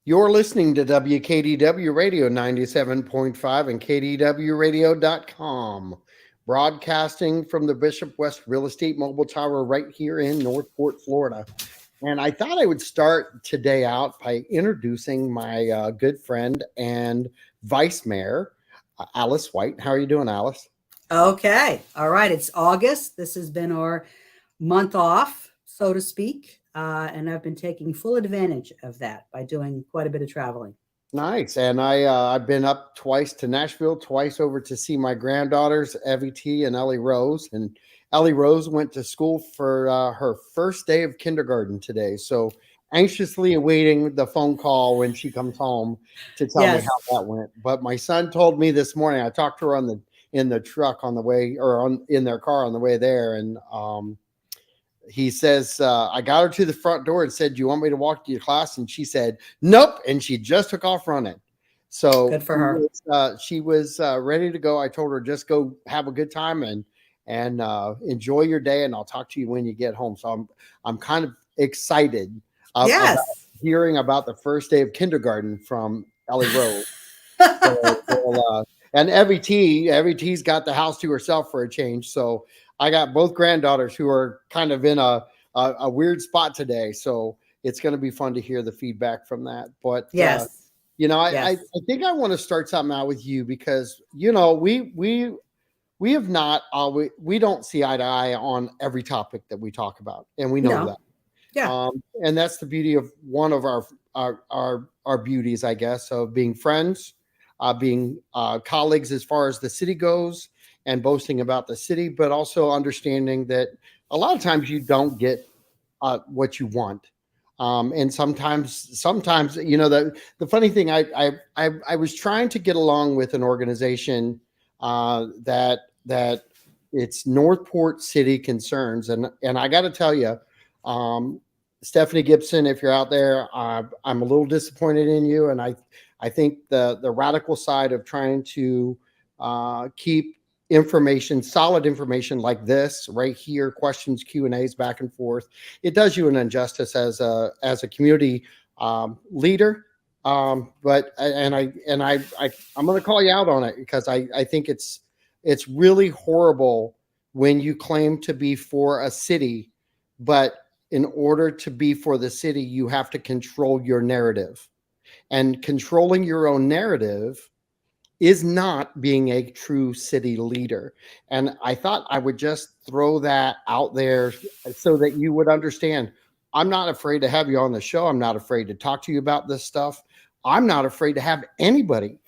You're listening to WKDW Radio 97.5 and KDWRadio.com, broadcasting from the Bishop West Real Estate Mobile Tower right here in Northport, Florida. And I thought I would start today out by introducing my good friend and Vice Mayor, Alice White. How are you doing, Alice? Okay. All right. It's August. This has been our month off, so to speak. And I've been taking full advantage of that by doing quite a bit of traveling. Nice. And I've been up twice to Nashville, twice over to see my granddaughters, Evie T and Ellie Rose. And Ellie Rose went to school for her first day of kindergarten today. So anxiously awaiting the phone call when she comes home to tell me Yes. how that went. But my son told me this morning, I talked to her in the truck on the way, or in their car on the way there. And he says, I got her to the front door and said, "Do you want me to walk to your class?" And she said, "Nope." And she just took off running. So Good for her. She was ready to go. I told her, just go have a good time and enjoy your day. And I'll talk to you when you get home. So I'm kind of excited about Yes. hearing about the first day of kindergarten from Ellie Rose. And Evie T's got the house to herself for a change. So I got both granddaughters who are kind of in a weird spot today. So it's going to be fun to hear the feedback from that. But Yes. I think I want to start something out with you because we have not always, we don't see eye to eye on every topic that we talk about, and we know No. that. Yeah. And that's the beauty of one of our beauties, I guess, of being friends, being colleagues as far as the city goes, and boasting about the city, but also understanding that a lot of times you don't get what you want. And sometimes, the funny thing, I was trying to get along with an organization that it's Northport City Concerns, and I got to tell you, Stephanie Gibson, if you're out there, I'm a little disappointed in you, and I think the radical side of trying to keep information, solid information like this right here, questions, Q&As back and forth, it does you an injustice as a community leader. But I'm going to call you out on it because I think it's really horrible when you claim to be for a city, but in order to be for the city, you have to control your narrative, and controlling your own narrative is not being a true city leader. And I thought I would just throw that out there so that you would understand. I'm not afraid to have you on the show. I'm not afraid to talk to you about this stuff. I'm not afraid to have anybody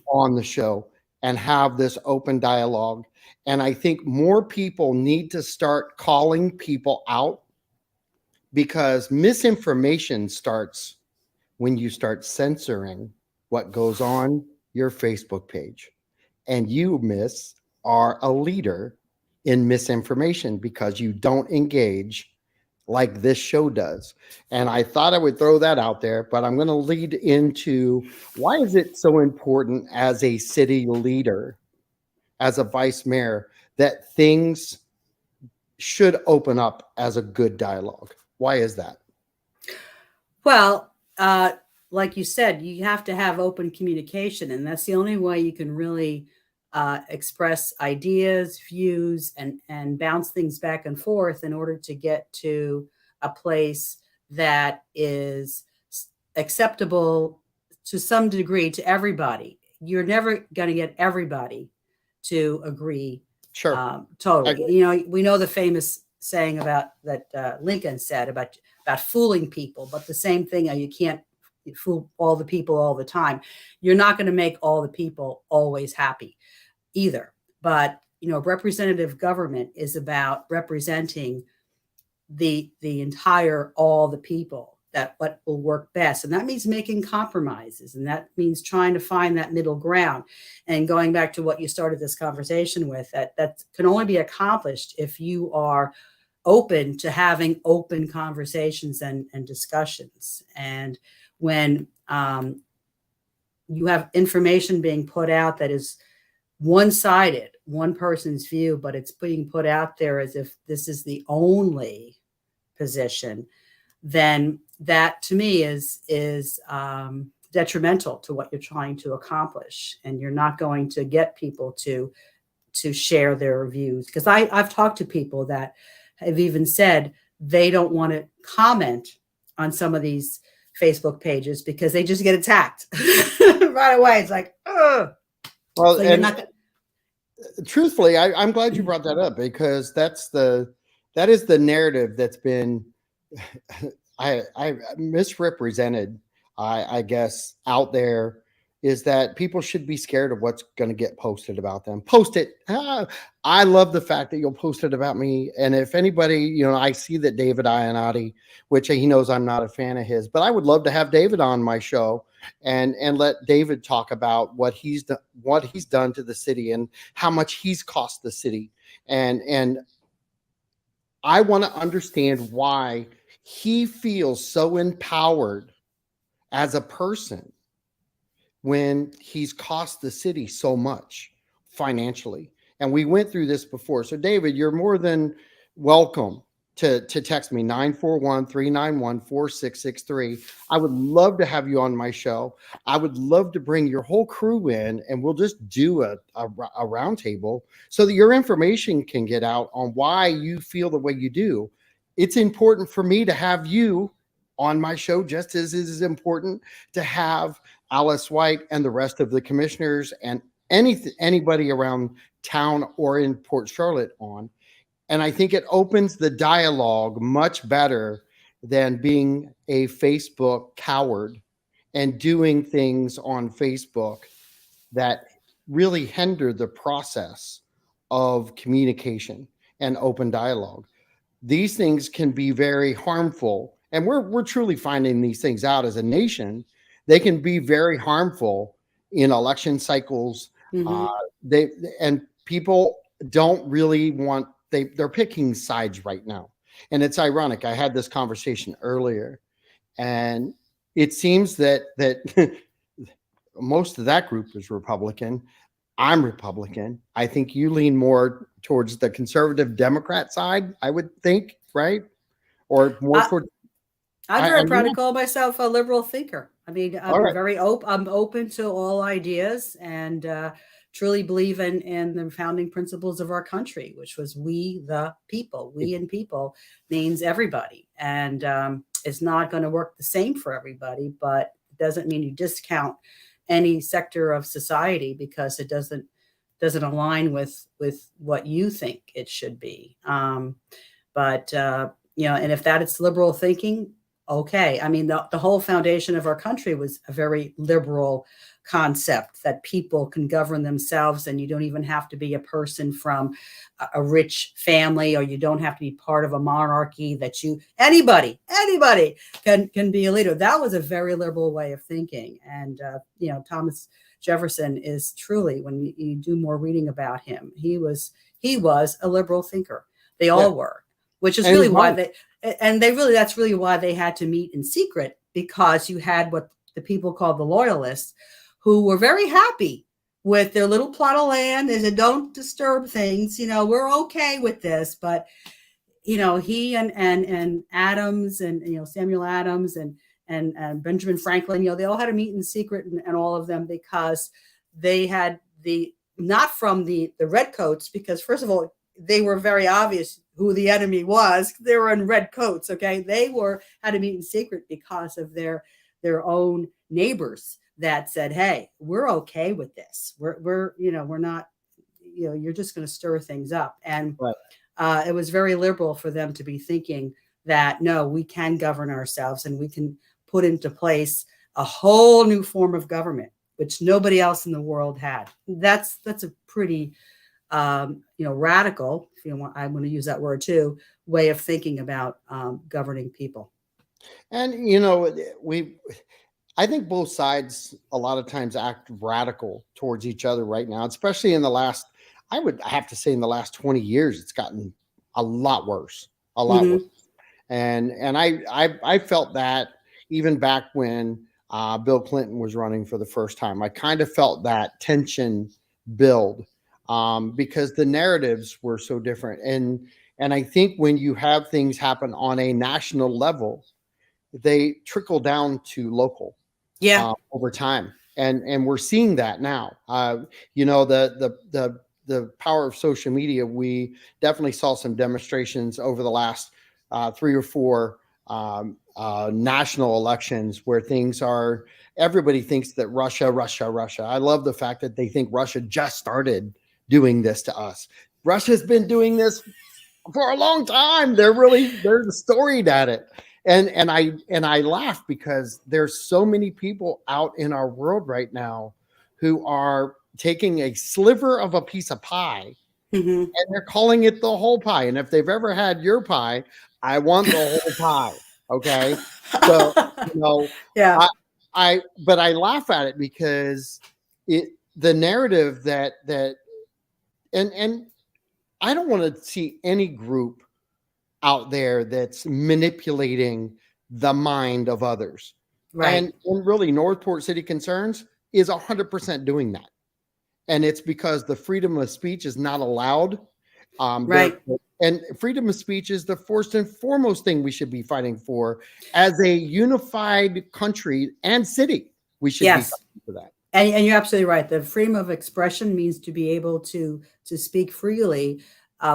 on the show and have this open dialogue. And I think more people need to start calling people out, because misinformation starts when you start censoring what goes on your Facebook page. And you, miss, are a leader in misinformation because you don't engage like this show does. And I thought I would throw that out there, but I'm going to lead into why is it so important as a city leader, as a vice mayor, that things should open up as a good dialogue? Why is that? Well, like you said, you have to have open communication, and that's the only way you can really express ideas, views, and bounce things back and forth in order to get to a place that is acceptable to some degree to everybody. You're never going to get everybody to agree Sure. totally. You know, we know the famous saying about that Lincoln said about fooling people, but the same thing, you can't fool all the people all the time. You're not going to make all the people always happy either. But, you know, representative government is about representing the entire, all the people, that what will work best. And that means making compromises. And that means trying to find that middle ground. And going back to what you started this conversation with, that can only be accomplished if you are open to having open conversations and discussions. And when you have information being put out that is one-sided, one person's view, but it's being put out there as if this is the only position, then that to me is detrimental to what you're trying to accomplish, and you're not going to get people to share their views. Because I've talked to people that have even said they don't want to comment on some of these Facebook pages because they just get attacked right away. It's like, ugh. Well, So you're and not. truthfully, I'm glad you brought that up because that is the narrative that's been I misrepresented, I guess, out there, is that people should be scared of what's going to get posted about them. Post it. I love the fact that you'll post it about me. And if anybody, I see that David Ionati, which he knows I'm not a fan of his, but I would love to have David on my show and let David talk about what he's done to the city and how much he's cost the city. And I want to understand why he feels so empowered as a person when he's cost the city so much financially. And we went through this before. So, David, you're more than welcome to text me 941-391-4663. I would love to have you on my show. I would love to bring your whole crew in and we'll just do a roundtable so that your information can get out on why you feel the way you do. It's important for me to have you on my show, just as it is important to have Alice White and the rest of the commissioners and anybody around town or in Port Charlotte on. And I think it opens the dialogue much better than being a Facebook coward and doing things on Facebook that really hinder the process of communication and open dialogue. These things can be very harmful, and we're truly finding these things out as a nation. They can be very harmful in election cycles. Uh, Mhm. they and people don't really want they're picking sides right now, and it's ironic. I had this conversation earlier, and it seems that most of that group is Republican. I'm Republican. I think you lean more towards the conservative Democrat side, I would think, right? Or more I, toward I'm I very mean, proud to call myself a liberal thinker. I mean, all I'm right. very open. I'm open to all ideas, and truly believe in the founding principles of our country, which was "we the people." We and people means everybody, and it's not going to work the same for everybody. But it doesn't mean you discount any sector of society because it doesn't align with what you think it should be. But and if that is liberal thinking, okay. I mean, the whole foundation of our country was a very liberal concept that people can govern themselves, and you don't even have to be a person from a rich family, or you don't have to be part of a monarchy. That you anybody can be a leader. That was a very liberal way of thinking, and Thomas Jefferson is truly, when you do more reading about him, he was a liberal thinker. They Yeah. all were, which is And really he's why right. that's really why they had to meet in secret, because you had what the people called the loyalists, who were very happy with their little plot of land. They said, don't disturb things, we're okay with this. But he and Adams, and Samuel Adams, and Benjamin Franklin, they all had to meet in secret, and all of them, because they had the not from the redcoats, because first of all, they were very obvious who the enemy was. They were in red coats. Okay, they were had to meet in secret because of their own neighbors that said, "Hey, we're okay with this. We're not. You're just going to stir things up." And Right. it was very liberal for them to be thinking that no, we can govern ourselves, and we can put into place a whole new form of government, which nobody else in the world had. That's a pretty radical, if you want, I'm going to use that word too, way of thinking about governing people. And we I think both sides a lot of times act radical towards each other right now, especially in the last, I would have to say in the last 20 years, it's gotten a lot worse, a lot worse. Mm-hmm. And I felt that even back when Bill Clinton was running for the first time. I kind of felt that tension build because the narratives were so different. And I think when you have things happen on a national level, they trickle down to local Yeah. over time, and we're seeing that now. You know, the power of social media. We definitely saw some demonstrations over the last 3 or 4 national elections where things are. Everybody thinks that Russia, Russia, Russia. I love the fact that they think Russia just started doing this to us. Russia's been doing this for a long time. They're storied at it. And I laugh because there's so many people out in our world right now who are taking a sliver of a piece of pie Hmm. and they're calling it the whole pie. And if they've ever had your pie, I want the whole pie. Okay. So, you know, Yeah. but I laugh at it because the narrative and I don't want to see any group out there that's manipulating the mind of others. Right. And really, Northport City Concerns is 100% doing that. And it's because the freedom of speech is not allowed. Right. And freedom of speech is the first and foremost thing we should be fighting for as a unified country and city. We should be Yes. fighting for that. And you're absolutely right. The freedom of expression means to be able to speak freely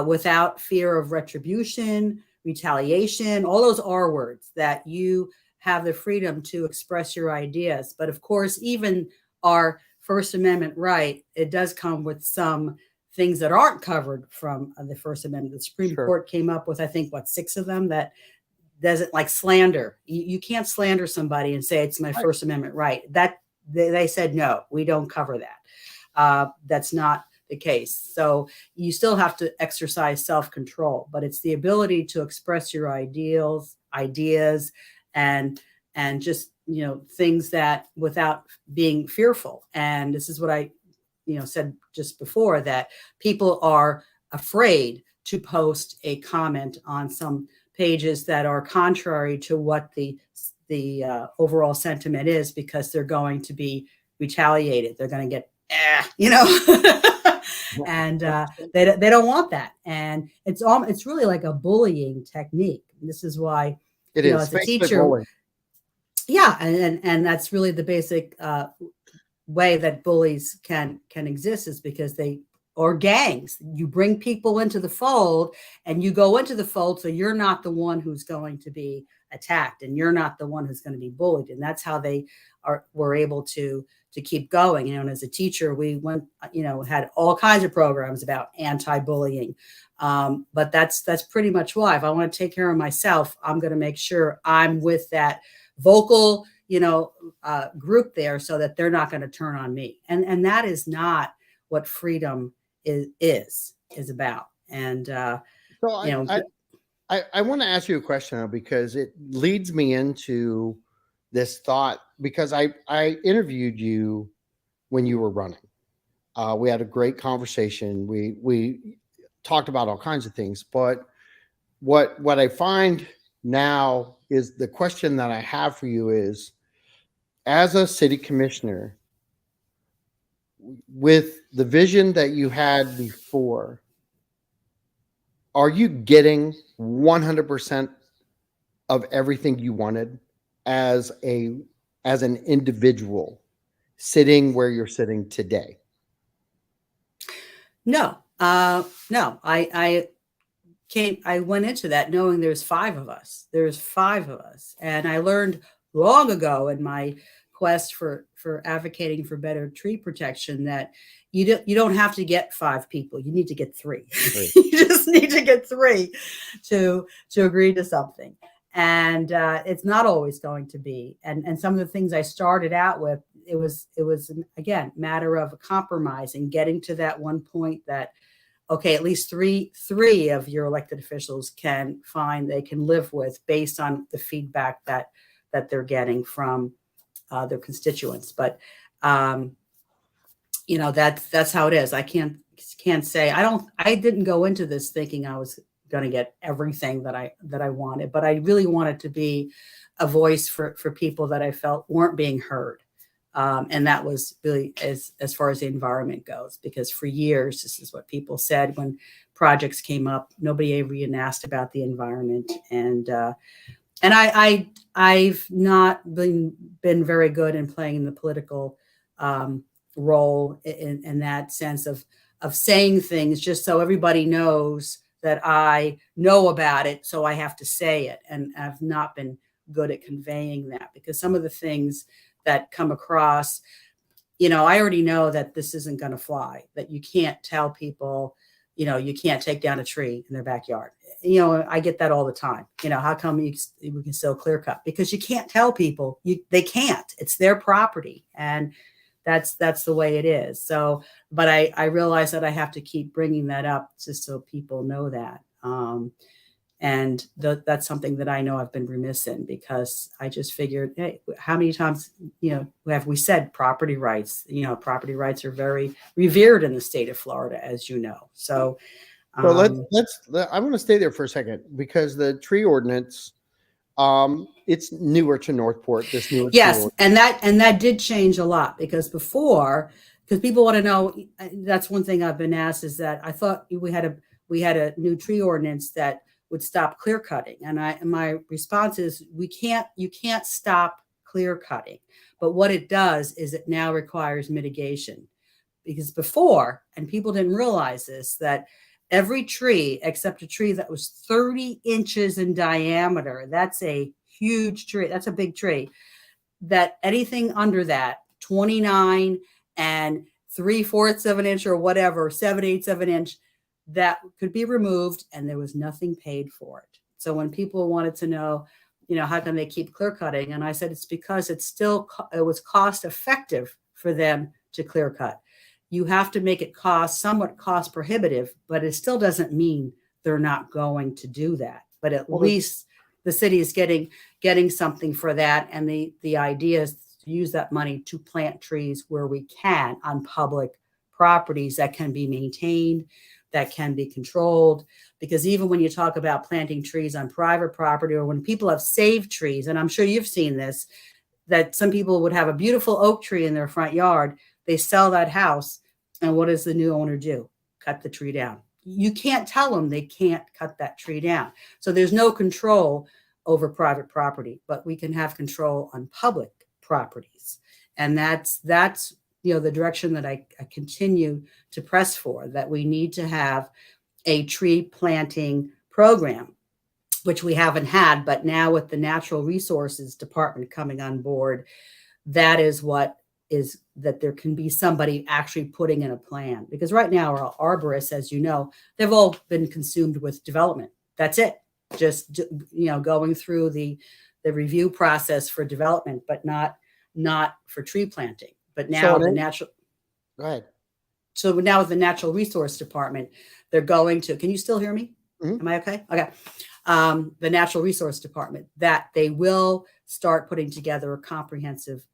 without fear of retribution, retaliation, all those R words, that you have the freedom to express your ideas. But of course, even our First Amendment right, it does come with some things that aren't covered from the First Amendment. The Supreme Sure. Court came up with, I think, what, 6 of them that doesn't, like slander. You can't slander somebody and say it's my Right. First Amendment right. That they said no, we don't cover that. That's not the case. So you still have to exercise self-control, but it's the ability to express your ideas, and just things that without being fearful. And this is what I said just before, that people are afraid to post a comment on some pages that are contrary to what the overall sentiment is, because they're going to be retaliated. They're going to get, and they don't want that. And it's really like a bullying technique. And this is why, It is as a Facebook teacher, bullying. yeah, and that's really the basic way that bullies can exist, is because or gangs, you bring people into the fold, and you go into the fold, so you're not the one who's going to be attacked, and you're not the one who's going to be bullied. And that's how they were able to keep going. And as a teacher, we went, had all kinds of programs about anti-bullying. But that's pretty much why. If I want to take care of myself, I'm going to make sure I'm with that vocal group there, so that they're not going to turn on me. And that is not what freedom is about. And So I want to ask you a question, because it leads me into this thought, because I interviewed you when you were running. We had a great conversation. We talked about all kinds of things, but what I find now is the question that I have for you is, as a city commissioner, with the vision that you had before, are you getting 100% of everything you wanted as an individual sitting where you're sitting today? no, no, I went into that knowing there's 5 of us. And I learned long ago in my quest for advocating for better tree protection that you don't have to get 5 people. You need to get 3. Right. You just need to get 3 to agree to something. And it's not always going to be. And some of the things I started out with, it was again matter of compromising, getting to that one point that, okay, at least three of your elected officials can find they can live with, based on the feedback that they're getting from their constituents. But that's how it is. I can't say I didn't go into this thinking I was going to get everything that I wanted, but I really wanted to be a voice for people that I felt weren't being heard. And that was really as far as the environment goes, because for years, this is what people said when projects came up. Nobody ever even asked about the environment. And I I've not been very good in playing the political um, role in that sense of saying things just so everybody knows that I know about it, so I have to say it. And I've not been good at conveying that, because some of the things that come across, I already know that this isn't going to fly, that you can't tell people, you can't take down a tree in their backyard. I get that all the time. How come we can still clear cut? Because you can't tell people, they can't, it's their property. And that's the way it is. So, but I realize that I have to keep bringing that up just so people know that. And that's something that I know I've been remiss in, because I just figured, hey, how many times, have we said property rights? Property rights are very revered in the state of Florida, as you know. So, So I want to stay there for a second, because the tree ordinance, it's newer to Northport, this newer tree yes, ordinance. and that did change a lot, because before, because people want to know, that's one thing I've been asked, is that I thought we had a new tree ordinance that would stop clear cutting, and my response is, you can't stop clear cutting, but what it does is it now requires mitigation. Because before, and people didn't realize this, that every tree except a tree that was 30 inches in diameter, that's a huge tree, that's a big tree, that anything under that 29 and 3/4 of an inch or whatever, 7/8 of an inch, that could be removed, and there was nothing paid for it. So when people wanted to know, how can they keep clear cutting, and I said, it's because it was cost effective for them to clear cut. You have to make it somewhat cost prohibitive, but it still doesn't mean they're not going to do that. But at Well, least the city is getting something for that, and the idea is to use that money to plant trees where we can on public properties that can be maintained, that can be controlled. Because even when you talk about planting trees on private property, or when people have saved trees, and I'm sure you've seen this, that some people would have a beautiful oak tree in their front yard, they sell that house, and what does the new owner do? Cut the tree down. You can't tell them they can't cut that tree down. So there's no control over private property, but we can have control on public properties. And that's the direction that I continue to press for, that we need to have a tree planting program, which we haven't had. But now with the Natural Resources Department coming on board, that is that there can be somebody actually putting in a plan. Because right now our arborists, as you know, they've all been consumed with development. That's it. Just, going through the review process for development, but not for tree planting. But now Go ahead. So now with the Natural Resource Department, they're going to, can you still hear me? Mhm. Am I okay? Okay. The Natural Resource Department, that they will start putting together a comprehensive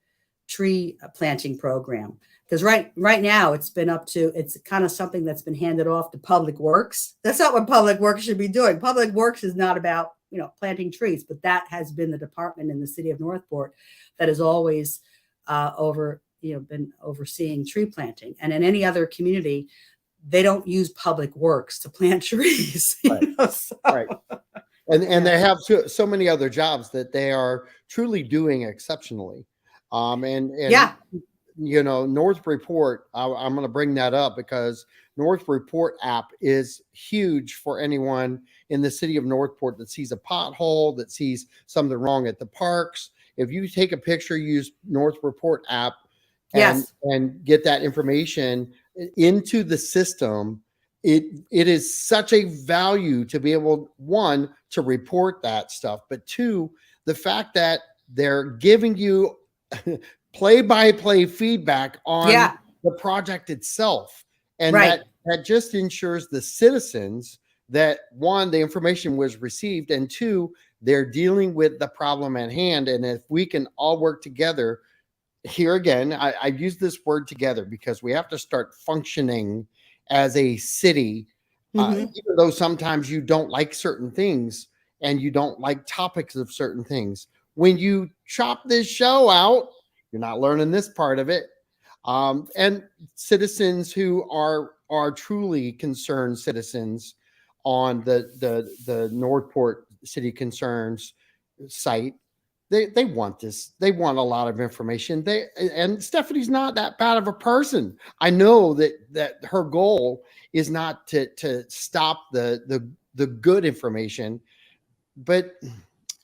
tree planting program. Because right now it's kind of something that's been handed off to Public Works. That's not what Public Works should be doing. Public Works is not about, planting trees, but that has been the department in the city of Northport that has always been overseeing tree planting. And in any other community, they don't use Public Works to plant trees. Right. Right. And they have so many other jobs that they are truly doing exceptionally. And yeah, Northport, I'm going to bring that up, because Northport app is huge for anyone in the city of Northport that sees a pothole, that sees something wrong at the parks. If you take a picture, use Northport app and yes, and get that information into the system, it is such a value to be able, one, to report that stuff, but two, the fact that they're giving you play-by-play feedback on yeah, the project itself. And right. that just ensures the citizens that, one, the information was received, and two, they're dealing with the problem at hand. And if we can all work together, here again, I use this word together, because we have to start functioning as a city, Mm-hmm. even though sometimes you don't like certain things and you don't like topics of certain things. When you chop this show out, you're not learning this part of it. And citizens who are truly concerned citizens on the Northport City Concerns site, they want this. They want a lot of information. And Stephanie's not that bad of a person. I know that her goal is not to stop the good information, but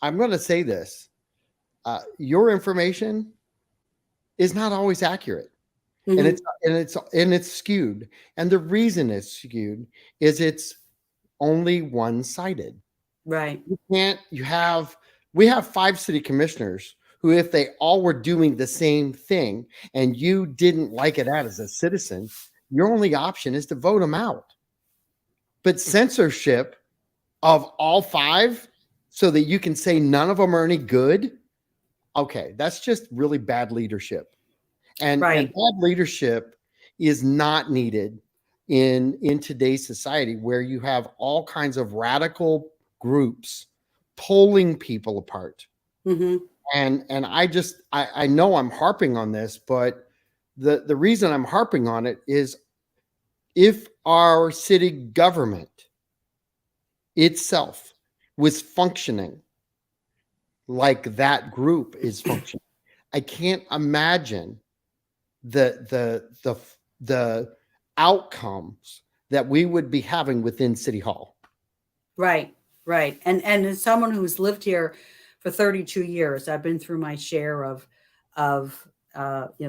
I'm going to say this: your information is not always accurate, and Hmm. it's skewed. And the reason it's skewed is it's only one sided. Right. You can't you have We have 5 city commissioners who, if they all were doing the same thing and you didn't like it as a citizen, your only option is to vote them out. But censorship of all 5 so that you can say none of them are any good, okay, that's just really bad leadership. And Right. bad leadership is not needed in today's society, where you have all kinds of radical groups pulling people apart. Hmm. And I know I'm harping on this, but the reason I'm harping on it is, if our city government itself was functioning like that group is functioning, I can't imagine the outcomes that we would be having within City Hall. Right. Right. And as someone who's lived here for 32 years, I've been through my share of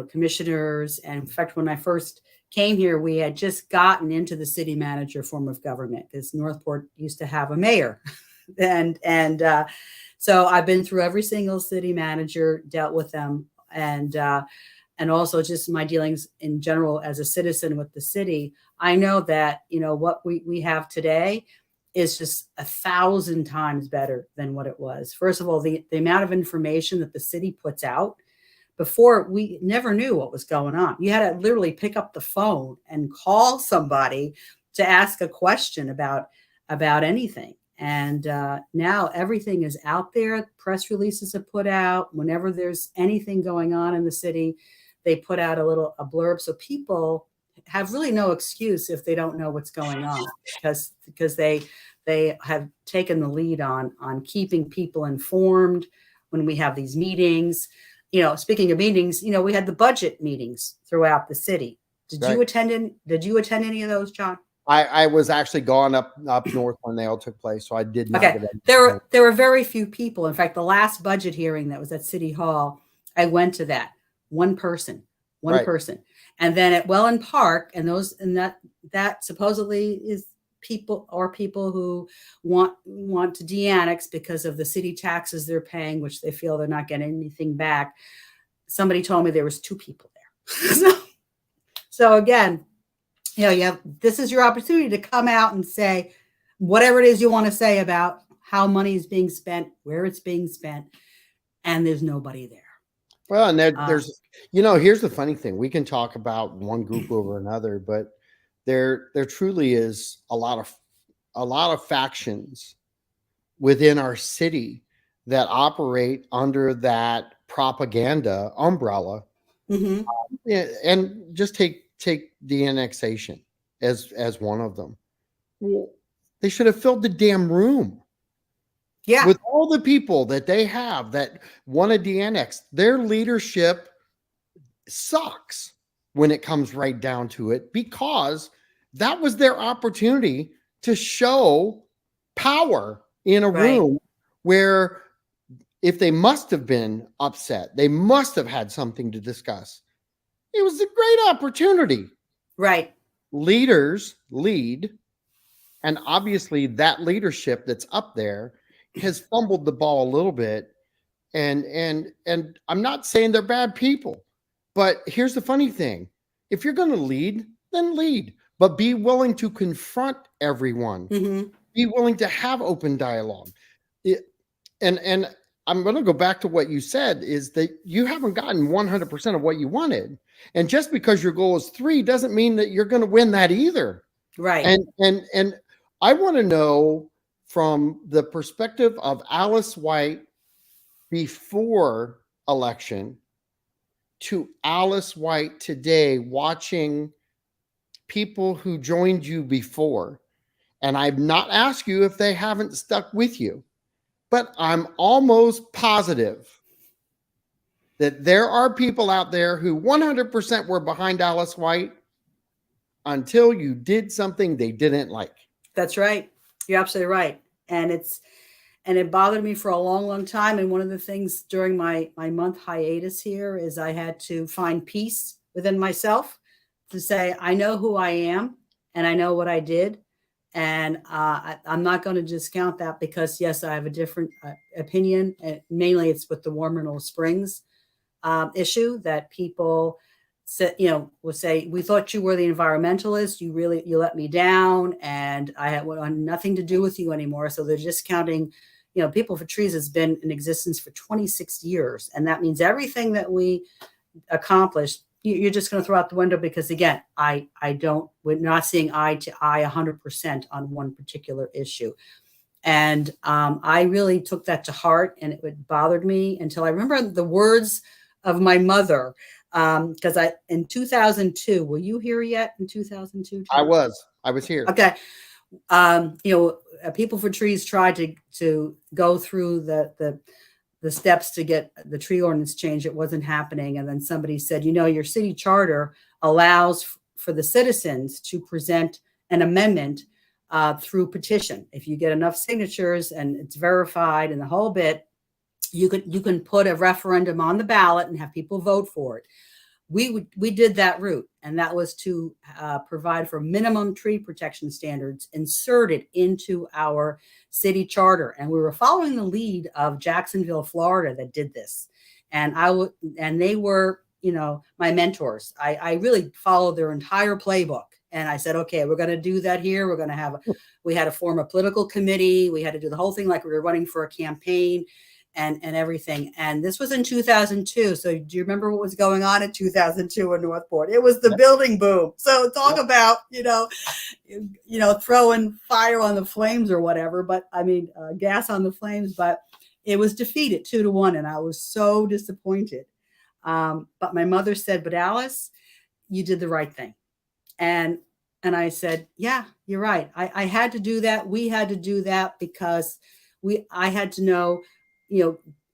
commissioners. And in fact, when I first came here, we had just gotten into the city manager form of government, because Northport used to have a mayor. And so I've been through every single city manager, dealt with them, and also just my dealings in general as a citizen with the city. I know that what we have today is just 1,000 times better than what it was. First of all, the amount of information that the city puts out, before, we never knew what was going on. You had to literally pick up the phone and call somebody to ask a question about anything. And now everything is out there. Press releases are put out whenever there's anything going on in the city. They put out a blurb, so people have really no excuse if they don't know what's going on, because they have taken the lead on keeping people informed when we have these meetings. Speaking of meetings, we had the budget meetings throughout the city. Right. Did you attend any of those, John? I was actually gone up north when they all took place, so I did not Okay. get any. There were very few people. In fact, the last budget hearing that was at City Hall, I went to that. One person, one Right. person. And then at Welland Park, that supposedly is people who want to de-annex because of the city taxes they're paying, which they feel they're not getting anything back. Somebody told me there was 2 people there. So again, this is your opportunity to come out and say whatever it is you want to say about how money is being spent, where it's being spent, and there's nobody there. Well, and there's here's the funny thing: we can talk about one group over another, but there truly is a lot of factions within our city that operate under that propaganda umbrella. Mm-hmm. Yeah, and just take the annexation as one of them. Well, they should have filled the damn room Yeah. with all the people that they have that want to de-annex. Their leadership sucks when it comes right down to it, because that was their opportunity to show power in a Right. room where, if they must have been upset, they must have had something to discuss. It was a great opportunity. Right. Leaders lead, and obviously that leadership that's up there has fumbled the ball a little bit. And I'm not saying they're bad people, but here's the funny thing: if you're going to lead, then lead, but be willing to confront everyone. Mm-hmm. Be willing to have open dialogue. It, and I'm going to go back to what you said, is that you haven't gotten 100% of what you wanted. And just because your goal is 3 doesn't mean that you're going to win that either. Right. And I want to know, from the perspective of Alice White before election to Alice White today, watching people who joined you before. And I've not asked you if they haven't stuck with you, but I'm almost positive that there are people out there who 100% were behind Alice White until you did something they didn't like. That's right. You're absolutely right. And it bothered me for a long, long time. And one of the things during my month hiatus here is I had to find peace within myself to say, I know who I am and I know what I did. And I'm not going to discount that because, yes, I have a different opinion. And mainly it's with the Mineral Springs issue that people say, will say, we thought you were the environmentalist. You let me down and I had nothing to do with you anymore. So they're discounting, People for Trees has been in existence for 26 years. And that means everything that we accomplished, you're just going to throw out the window because again, we're not seeing eye to eye 100% on one particular issue. And I really took that to heart and it bothered me until I remember the words of my mother. Because in 2002, were you here yet in 2002? I was here. Okay. People for Trees tried to go through the steps to get the tree ordinance change. It wasn't happening. And then somebody said, your city charter allows for the citizens to present an amendment through petition. If you get enough signatures and it's verified and the whole bit, you can put a referendum on the ballot and have people vote for it. We did that route, and that was to provide for minimum tree protection standards inserted into our city charter. And we were following the lead of Jacksonville, Florida, that did this. And they were, my mentors. I really followed their entire playbook. And I said, okay, we're going to do that here. We had to form a political committee. We had to do the whole thing like we were running for a campaign. And everything. And this was in 2002. So do you remember what was going on in 2002 in Northport? It was the building boom. So talk about, throwing fire on the flames or whatever, but gas on the flames, but it was defeated 2-1. And I was so disappointed. But my mother said, but Alice, you did the right thing. And I said, yeah, you're right. I had to do that. We had to do that because I had to know,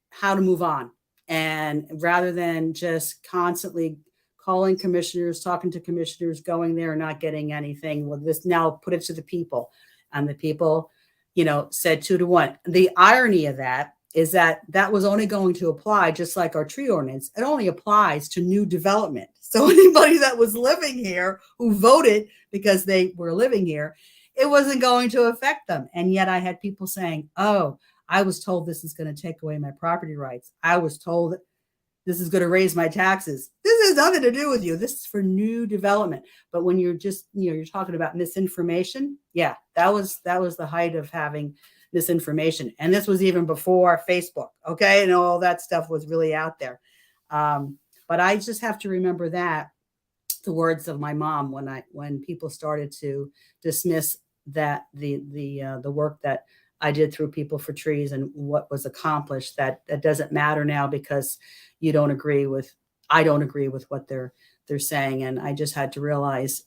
how to move on. And rather than just constantly calling commissioners, talking to commissioners, going there and not getting anything, well, this now put it to the people. And the people, said 2-1. The irony of that is that was only going to apply, just like our tree ordinance. It only applies to new development. So anybody that was living here who voted because they were living here, it wasn't going to affect them. And yet I had people saying, oh, I was told this is going to take away my property rights. I was told this is going to raise my taxes. This has nothing to do with you. This is for new development. But when you're just, you're talking about misinformation. Yeah, that was the height of having misinformation. And this was even before Facebook. Okay. And all that stuff was really out there. But I just have to remember that the words of my mom when people started to dismiss that the work that I did through People for Trees and what was accomplished, that doesn't matter now because I don't agree with what they're saying. And I just had to realize,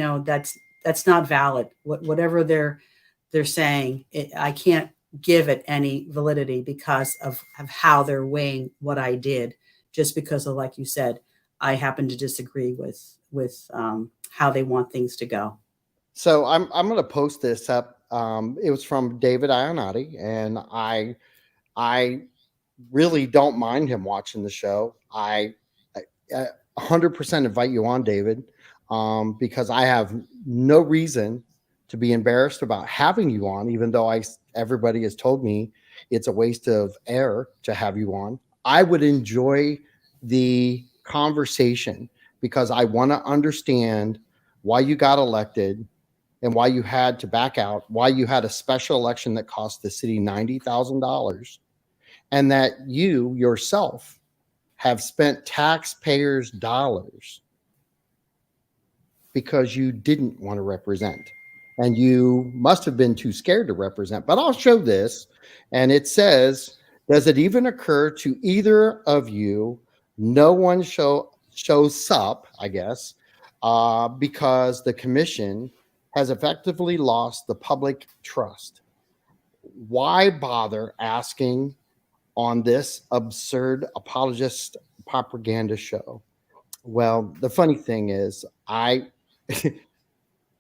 that's not valid. Whatever they're saying, I can't give it any validity because of how they're weighing what I did, just because of, like you said, I happen to disagree with how they want things to go. So I'm going to post this up. It was from David Ionati, and I really don't mind him watching the show. I 100% invite you on, David, because I have no reason to be embarrassed about having you on, even though everybody has told me it's a waste of air to have you on. I would enjoy the conversation because I want to understand why you got elected and why you had to back out, why you had a special election that cost the city $90,000, and that you yourself have spent taxpayers' dollars because you didn't want to represent. And you must have been too scared to represent. But I'll show this. And it says, does it even occur to either of you? No one shows up, I guess, because the commission has effectively lost the public trust. Why bother asking on this absurd apologist propaganda show. Well, the funny thing is, I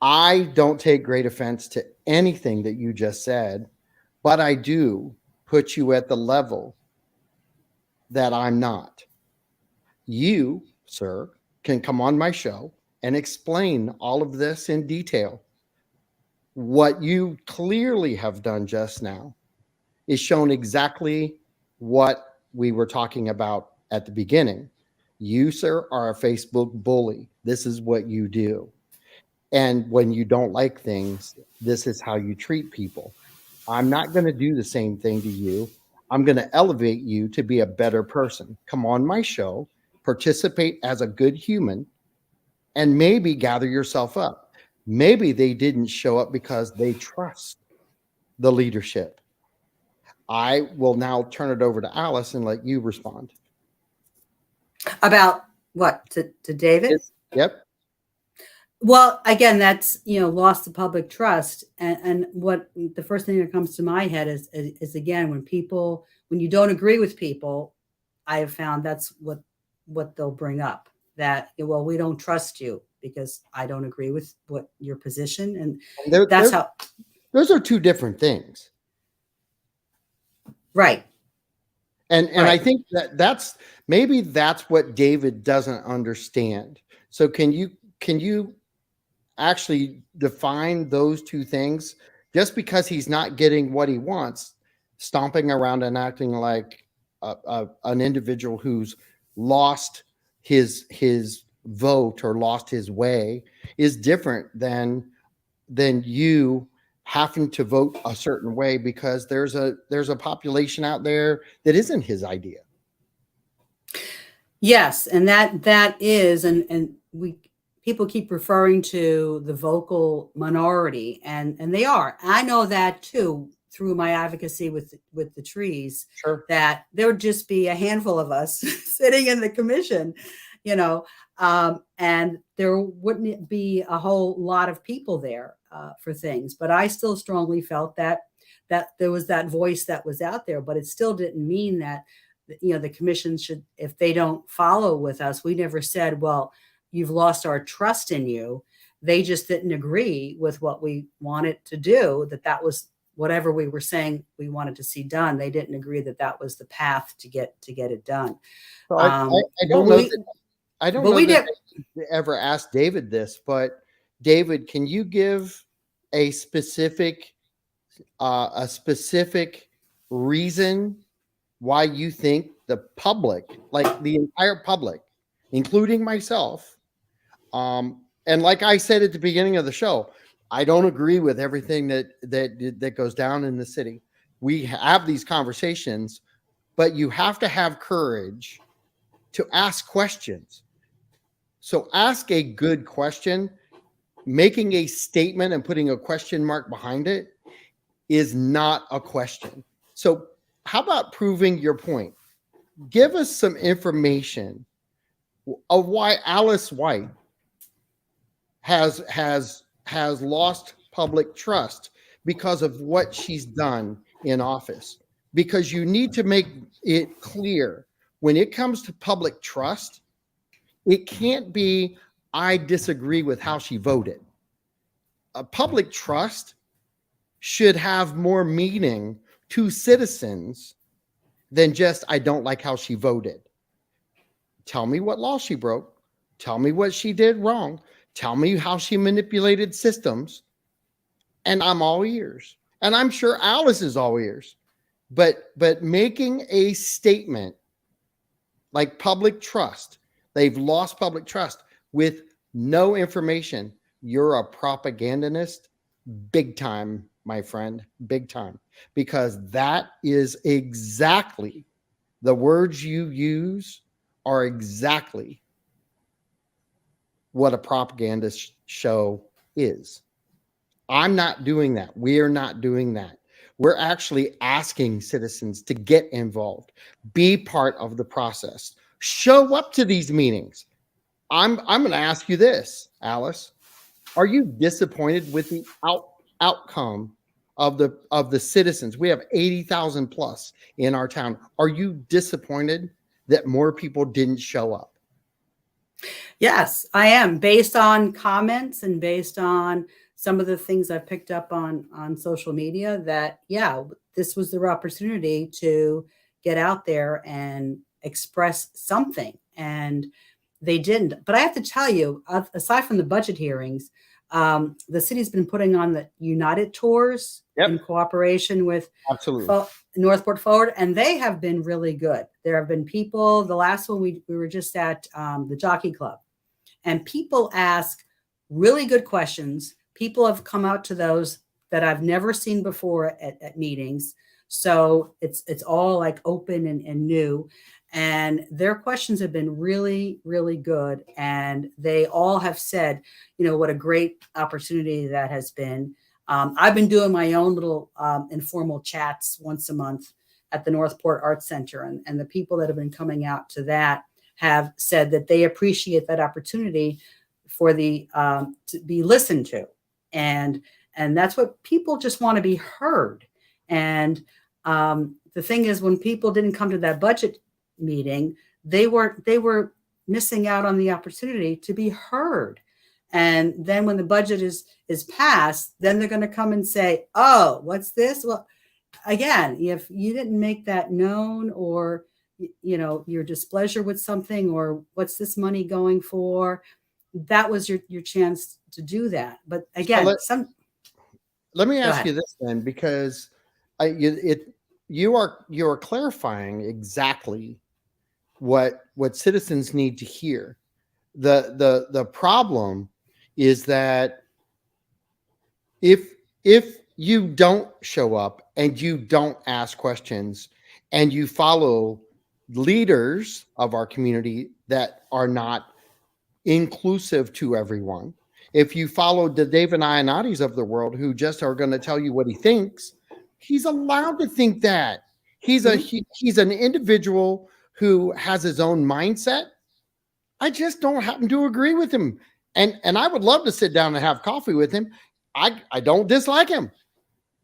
don't take great offense to anything that you just said, but I do put you at the level that I'm not. You, sir, can come on my show and explain all of this in detail. What you clearly have done just now is shown exactly what we were talking about at the beginning. You, sir, are a Facebook bully. This is what you do. And when you don't like things, this is how you treat people. I'm not going to do the same thing to you. I'm going to elevate you to be a better person. Come on my show, participate as a good human, and maybe gather yourself up. Maybe they didn't show up because they trust the leadership. I will now turn it over to Alice and let you respond. About what? To David? Yep. Well, again, that's, lost the public trust. And what the first thing that comes to my head is again, when you don't agree with people, I have found that's what they'll bring up, that, well, we don't trust you because I don't agree with what your position. And that's how. Those are two different things. Right. And I think that's what David doesn't understand. So can you actually define those two things? Just because he's not getting what he wants, stomping around and acting like an individual who's lost his vote or lost his way is different than you having to vote a certain way because there's a population out there that isn't his idea. Yes, and that is, and people keep referring to the vocal minority, and they are. I know that too through my advocacy with the trees. Sure. That there would just be a handful of us sitting in the commission, and there wouldn't be a whole lot of people there for things. But I still strongly felt that there was that voice that was out there, but it still didn't mean that the commission should, if they don't follow with us. We never said, well, you've lost our trust in you. They just didn't agree with what we wanted to do, that was whatever we were saying we wanted to see done. They didn't agree that was the path to get it done. So I don't know that they ever asked David this, but David, can you give a specific reason why you think the public, like the entire public, including myself, and like I said at the beginning of the show, I don't agree with everything that goes down in the city. We have these conversations, but you have to have courage to ask questions. So ask a good question. Making a statement and putting a question mark behind it is not a question. So how about proving your point? Give us some information of why Alice White has lost public trust because of what she's done in office. Because you need to make it clear when it comes to public trust, it can't be, I disagree with how she voted. A public trust should have more meaning to citizens than just, I don't like how she voted. Tell me what law she broke. Tell me what she did wrong. Tell me how she manipulated systems. And I'm all ears. And I'm sure Alice is all ears. But making a statement like public trust, they've lost public trust with no information. You're a propagandist, big time, my friend, big time. Because that is exactly the words you use are exactly what a propaganda show is. I'm not doing that. We're not doing that. We're actually asking citizens to get involved, be part of the process, show up to these meetings. I'm going to ask you this, Alice. Are you disappointed with the outcome of the citizens. We have 80,000 plus in our town. Are you disappointed that more people didn't show up? Yes, I am, based on comments and based on some of the things I've picked up on social media, that yeah, this was their opportunity to get out there and express something, and they didn't. But I have to tell you, aside from the budget hearings, the city's been putting on the United tours in Yep, cooperation with absolutely. Northport Forward, and they have been really good. There have been people. The last one we were just at, the Jockey Club, and people ask really good questions. People have come out to those that I've never seen before at meetings. So it's all like open and new. And their questions have been really, really good. And they all have said, what a great opportunity that has been. I've been doing my own little informal chats once a month at the Northport Arts Center. And the people that have been coming out to that have said that they appreciate that opportunity for the to be listened to, and that's what people just want to be heard. And the thing is, when people didn't come to that budget meeting, they were missing out on the opportunity to be heard. And then when the budget is passed, then they're going to come and say, "Oh, what's this?" Well, again, if you didn't make that known, or your displeasure with something, or what's this money going for, that was your chance to do that. But So again, some let me go ask ahead. you this then, because you are clarifying exactly what citizens need to hear. The problem is that if you don't show up and you don't ask questions and you follow leaders of our community that are not inclusive to everyone, if you follow the David Ionati's of the world who just are going to tell you what he thinks, he's allowed to think that. Mhm. He's an individual who has his own mindset. I just don't happen to agree with him. And I would love to sit down and have coffee with him. I don't dislike him.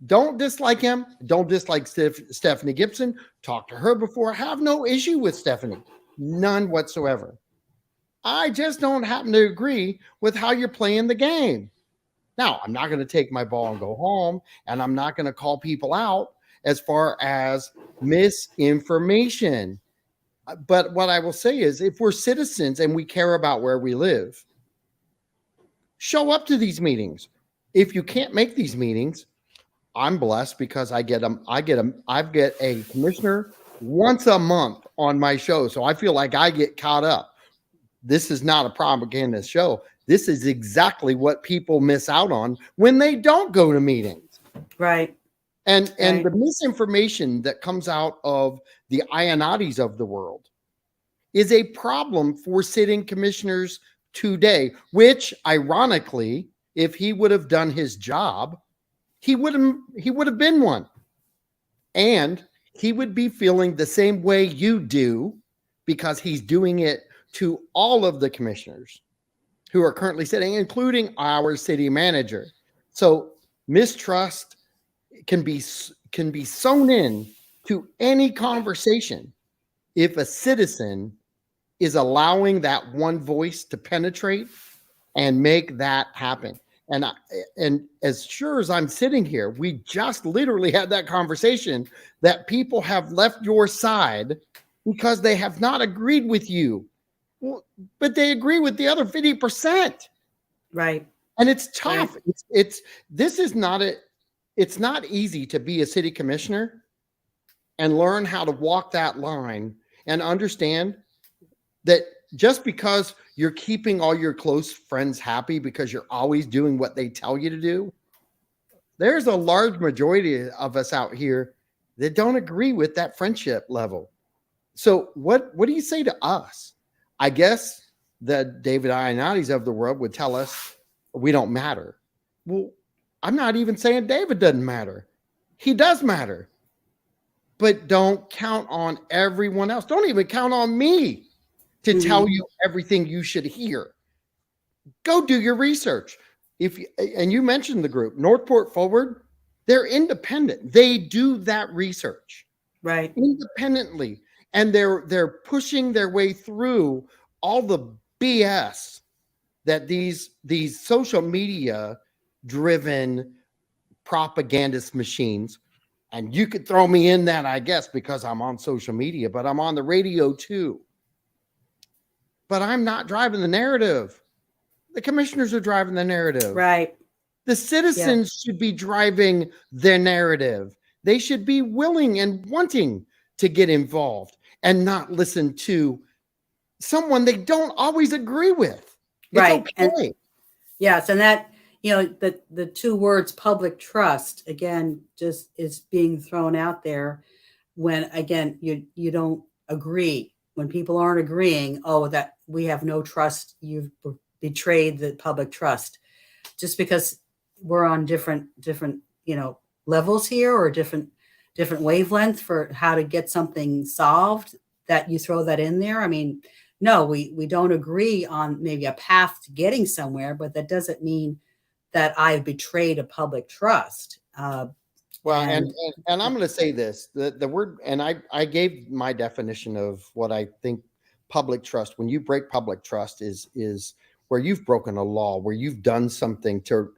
Don't dislike him. Don't dislike Stephanie Gibson. Talk to her before. Have no issue with Stephanie. None whatsoever. I just don't happen to agree with how you're playing the game. Now, I'm not going to take my ball and go home, and I'm not going to call people out as far as misinformation. But what I will say is, if we're citizens and we care about where we live, show up to these meetings. If you can't make these meetings, I'm blessed because I get them. I get a commissioner once a month on my show, so I feel like I get caught up. This is not a propaganda show. This is exactly what people miss out on when they don't go to meetings. Right. And Right. the misinformation that comes out of the Ionatis of the world is a problem for sitting commissioners today, which ironically, if he would have done his job, he would have been one. And he would be feeling the same way you do because he's doing it to all of the commissioners who are currently sitting, including our city manager. So mistrust can be sewn in to any conversation if a citizen is allowing that one voice to penetrate and make that happen. And I, and as sure as I'm sitting here, we just literally had that conversation that people have left your side because they have not agreed with you. Well, but they agree with the other 50%. Right. And it's Right. tough. It's this is not a it's not easy to be a city commissioner and learn how to walk that line and understand that just because you're keeping all your close friends happy because you're always doing what they tell you to do, there's a large majority of us out here that don't agree with that friendship level. So what do you say to us? I guess the David Ionatis of the world would tell us we don't matter. Well, I'm not even saying David doesn't matter. He does matter. But don't count on everyone else. Don't even count on me to tell Hmm. you everything you should hear. Go do your research. If you, and you mentioned the group Northport Forward, They're independent. They do that research Right. independently, and they're pushing their way through all the BS that these social media driven propagandist machines, and you could throw me in that, I guess, because I'm on social media, but I'm on the radio too. But I'm not driving the narrative. The commissioners are driving the narrative. Right. The Yeah. citizens should be driving their narrative. They should be willing and wanting to get involved and not listen to someone they don't always agree with. It's Right. And okay. yes, and that, the two words public trust again just is being thrown out there when again you don't agree. When people aren't agreeing, oh, that we have no trust, you've betrayed the public trust. Just because we're on different levels here, or different wavelength for how to get something solved, that you throw that in there. I mean, no, we don't agree on maybe a path to getting somewhere, but that doesn't mean that I've betrayed a public trust. Well, and And and, and I'm going to say this: the word, and I gave my definition of what I think public trust. When you break public trust, is where you've broken a law, where you've done something to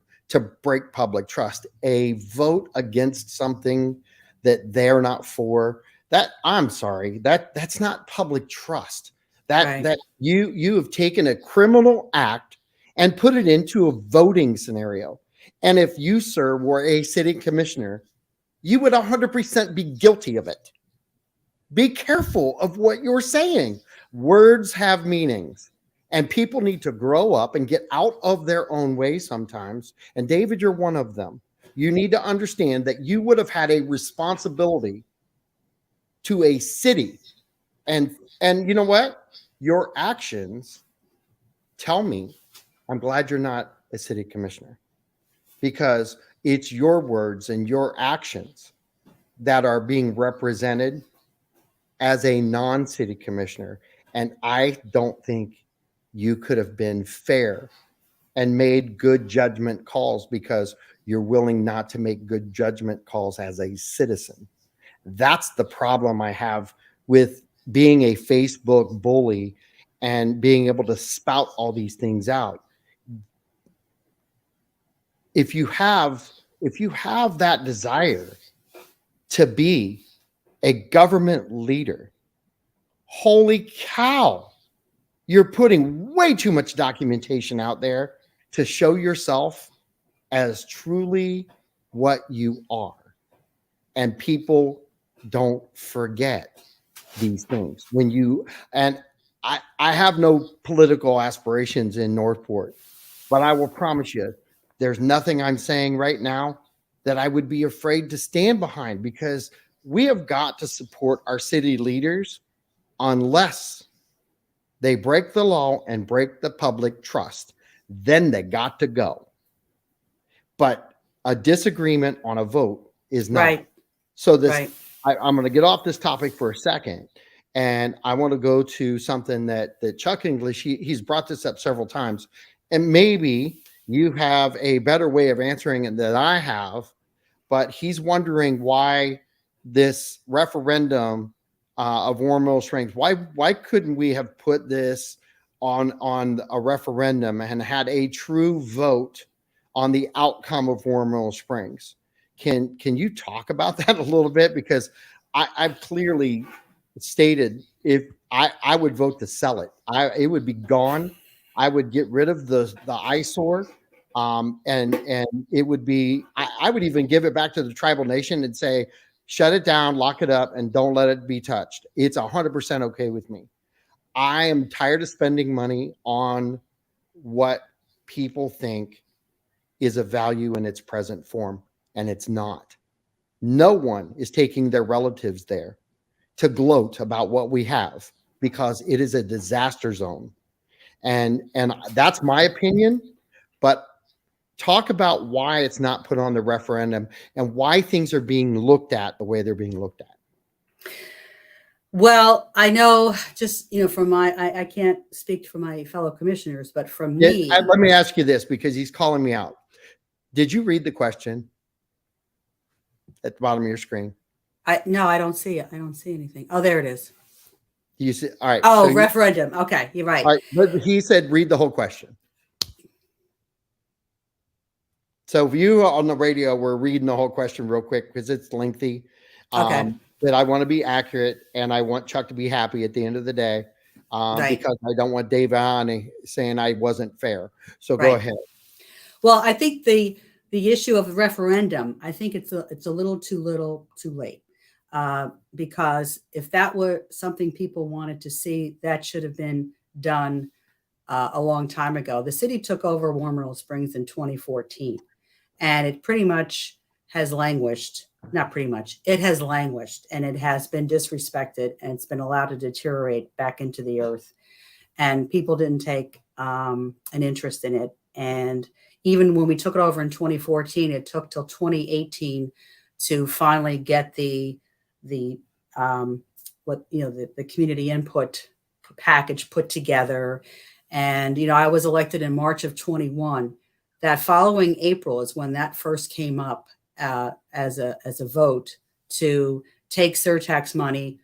break public trust. A vote against something that they're not for. That I'm sorry, that's not public trust. That right, that you have taken a criminal act and put it into a voting scenario. And if you, sir, were a city commissioner, you would 100% be guilty of it. Be careful of what you're saying. Words have meanings, and people need to grow up and get out of their own way sometimes. And David, you're one of them. You need to understand that you would have had a responsibility to a city. And you know what? Your actions tell me I'm glad you're not a city commissioner, because it's your words and your actions that are being represented as a non-city commissioner. And I don't think you could have been fair and made good judgment calls because you're willing not to make good judgment calls as a citizen. That's the problem I have with being a Facebook bully and being able to spout all these things out. If you have that desire to be a government leader, holy cow, you're putting way too much documentation out there to show yourself as truly what you are. And people don't forget these things. When you and I have no political aspirations in Northport, but I will promise you there's nothing I'm saying right now that I would be afraid to stand behind, because we have got to support our city leaders unless they break the law and break the public trust. Then they got to go. But a disagreement on a vote is not. right, So this, right. I'm going to get off this topic for a second, and I want to go to something that Chuck English, he's brought this up several times, and maybe you have a better way of answering it than I have, but he's wondering why this referendum of Warm Mineral Springs, why couldn't we have put this on a referendum and had a true vote on the outcome of Warm Mineral Springs? Can you talk about that a little bit? Because I've clearly stated if I would vote to sell it, it would be gone. I would get rid of the eyesore, and it would be I would even give it back to the tribal nation and say, shut it down, lock it up, and don't let it be touched. It's 100% okay with me. I am tired of spending money on what people think is a value in its present form, and it's not. No one is taking their relatives there to gloat about what we have, because it is a disaster zone. And that's my opinion, but talk about why it's not put on the referendum and why things are being looked at the way they're being looked at. Well, I know, just from I can't speak for my fellow commissioners, but from me, Let me ask you this, because he's calling me out. Did you read the question? at the bottom of your screen. No, I don't see it. I don't see anything. Oh, there it is. You see, all right. Oh, So you, referendum. Okay, you're right. all right, but he said read the whole question. So if you on the radio, we're reading the whole question real quick because it's lengthy. Okay, But I want to be accurate and I want Chuck to be happy at the end of the day, right, because I don't want Dave on saying I wasn't fair. So go right. ahead. Well, I think the issue of referendum, I think it's a little too late, because if that were something people wanted to see, that should have been done a long time ago. The city took over Mineral Springs in 2014, and it pretty much has languished. Not pretty much, it has languished, and it has been disrespected, and it's been allowed to deteriorate back into the earth. And people didn't take an interest in it. And even when we took it over in 2014, it took till 2018 to finally get the what the community input package put together. And I was elected in March of 21. That following April is when that first came up as a vote to take surtax money,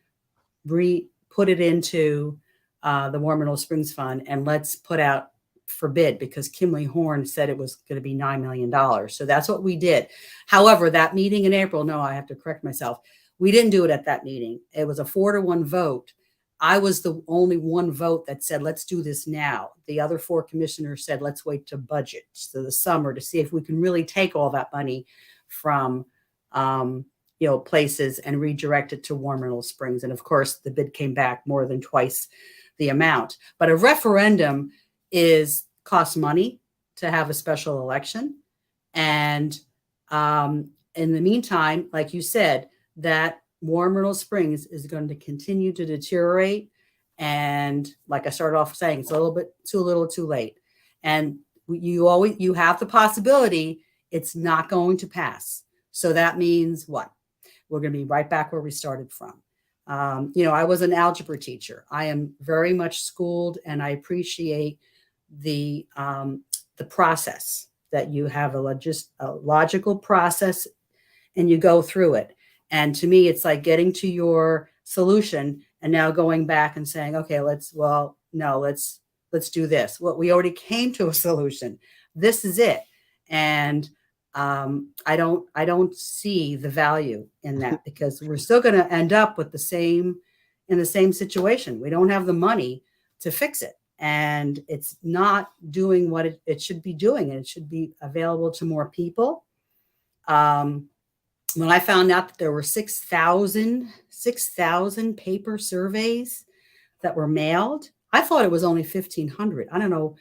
put it into the Mineral Springs Fund, and let's put out for bid, because Kimley Horn said it was going to be $9 million. So that's what we did. However, that meeting in April, no, I have to correct myself. We didn't do it at that meeting. It was a 4-1 vote. I was the only one vote that said, let's do this now. The other 4 commissioners said, let's wait to budget, so the summer, to see if we can really take all that money from places and redirect it to Mineral Springs. And of course, the bid came back more than twice the amount. But a referendum costs money to have a special election. And in the meantime, like you said, that Mineral Springs is going to continue to deteriorate. And like I started off saying, it's a little too late. And you have the possibility it's not going to pass. So that means what? We're going to be right back where we started from. I was an algebra teacher. I am very much schooled, and I appreciate the process, that you have a logical process and you go through it. And to me, it's like getting to your solution and now going back and saying, okay, let's do this. Well, we already came to a solution. This is it. And I don't see the value in that, because we're still going to end up with the same situation. We don't have the money to fix it, and it's not doing what it should be doing, and it should be available to more people. When I found out that there were 6,000 paper surveys that were mailed, I thought it was only 1,500. I don't know.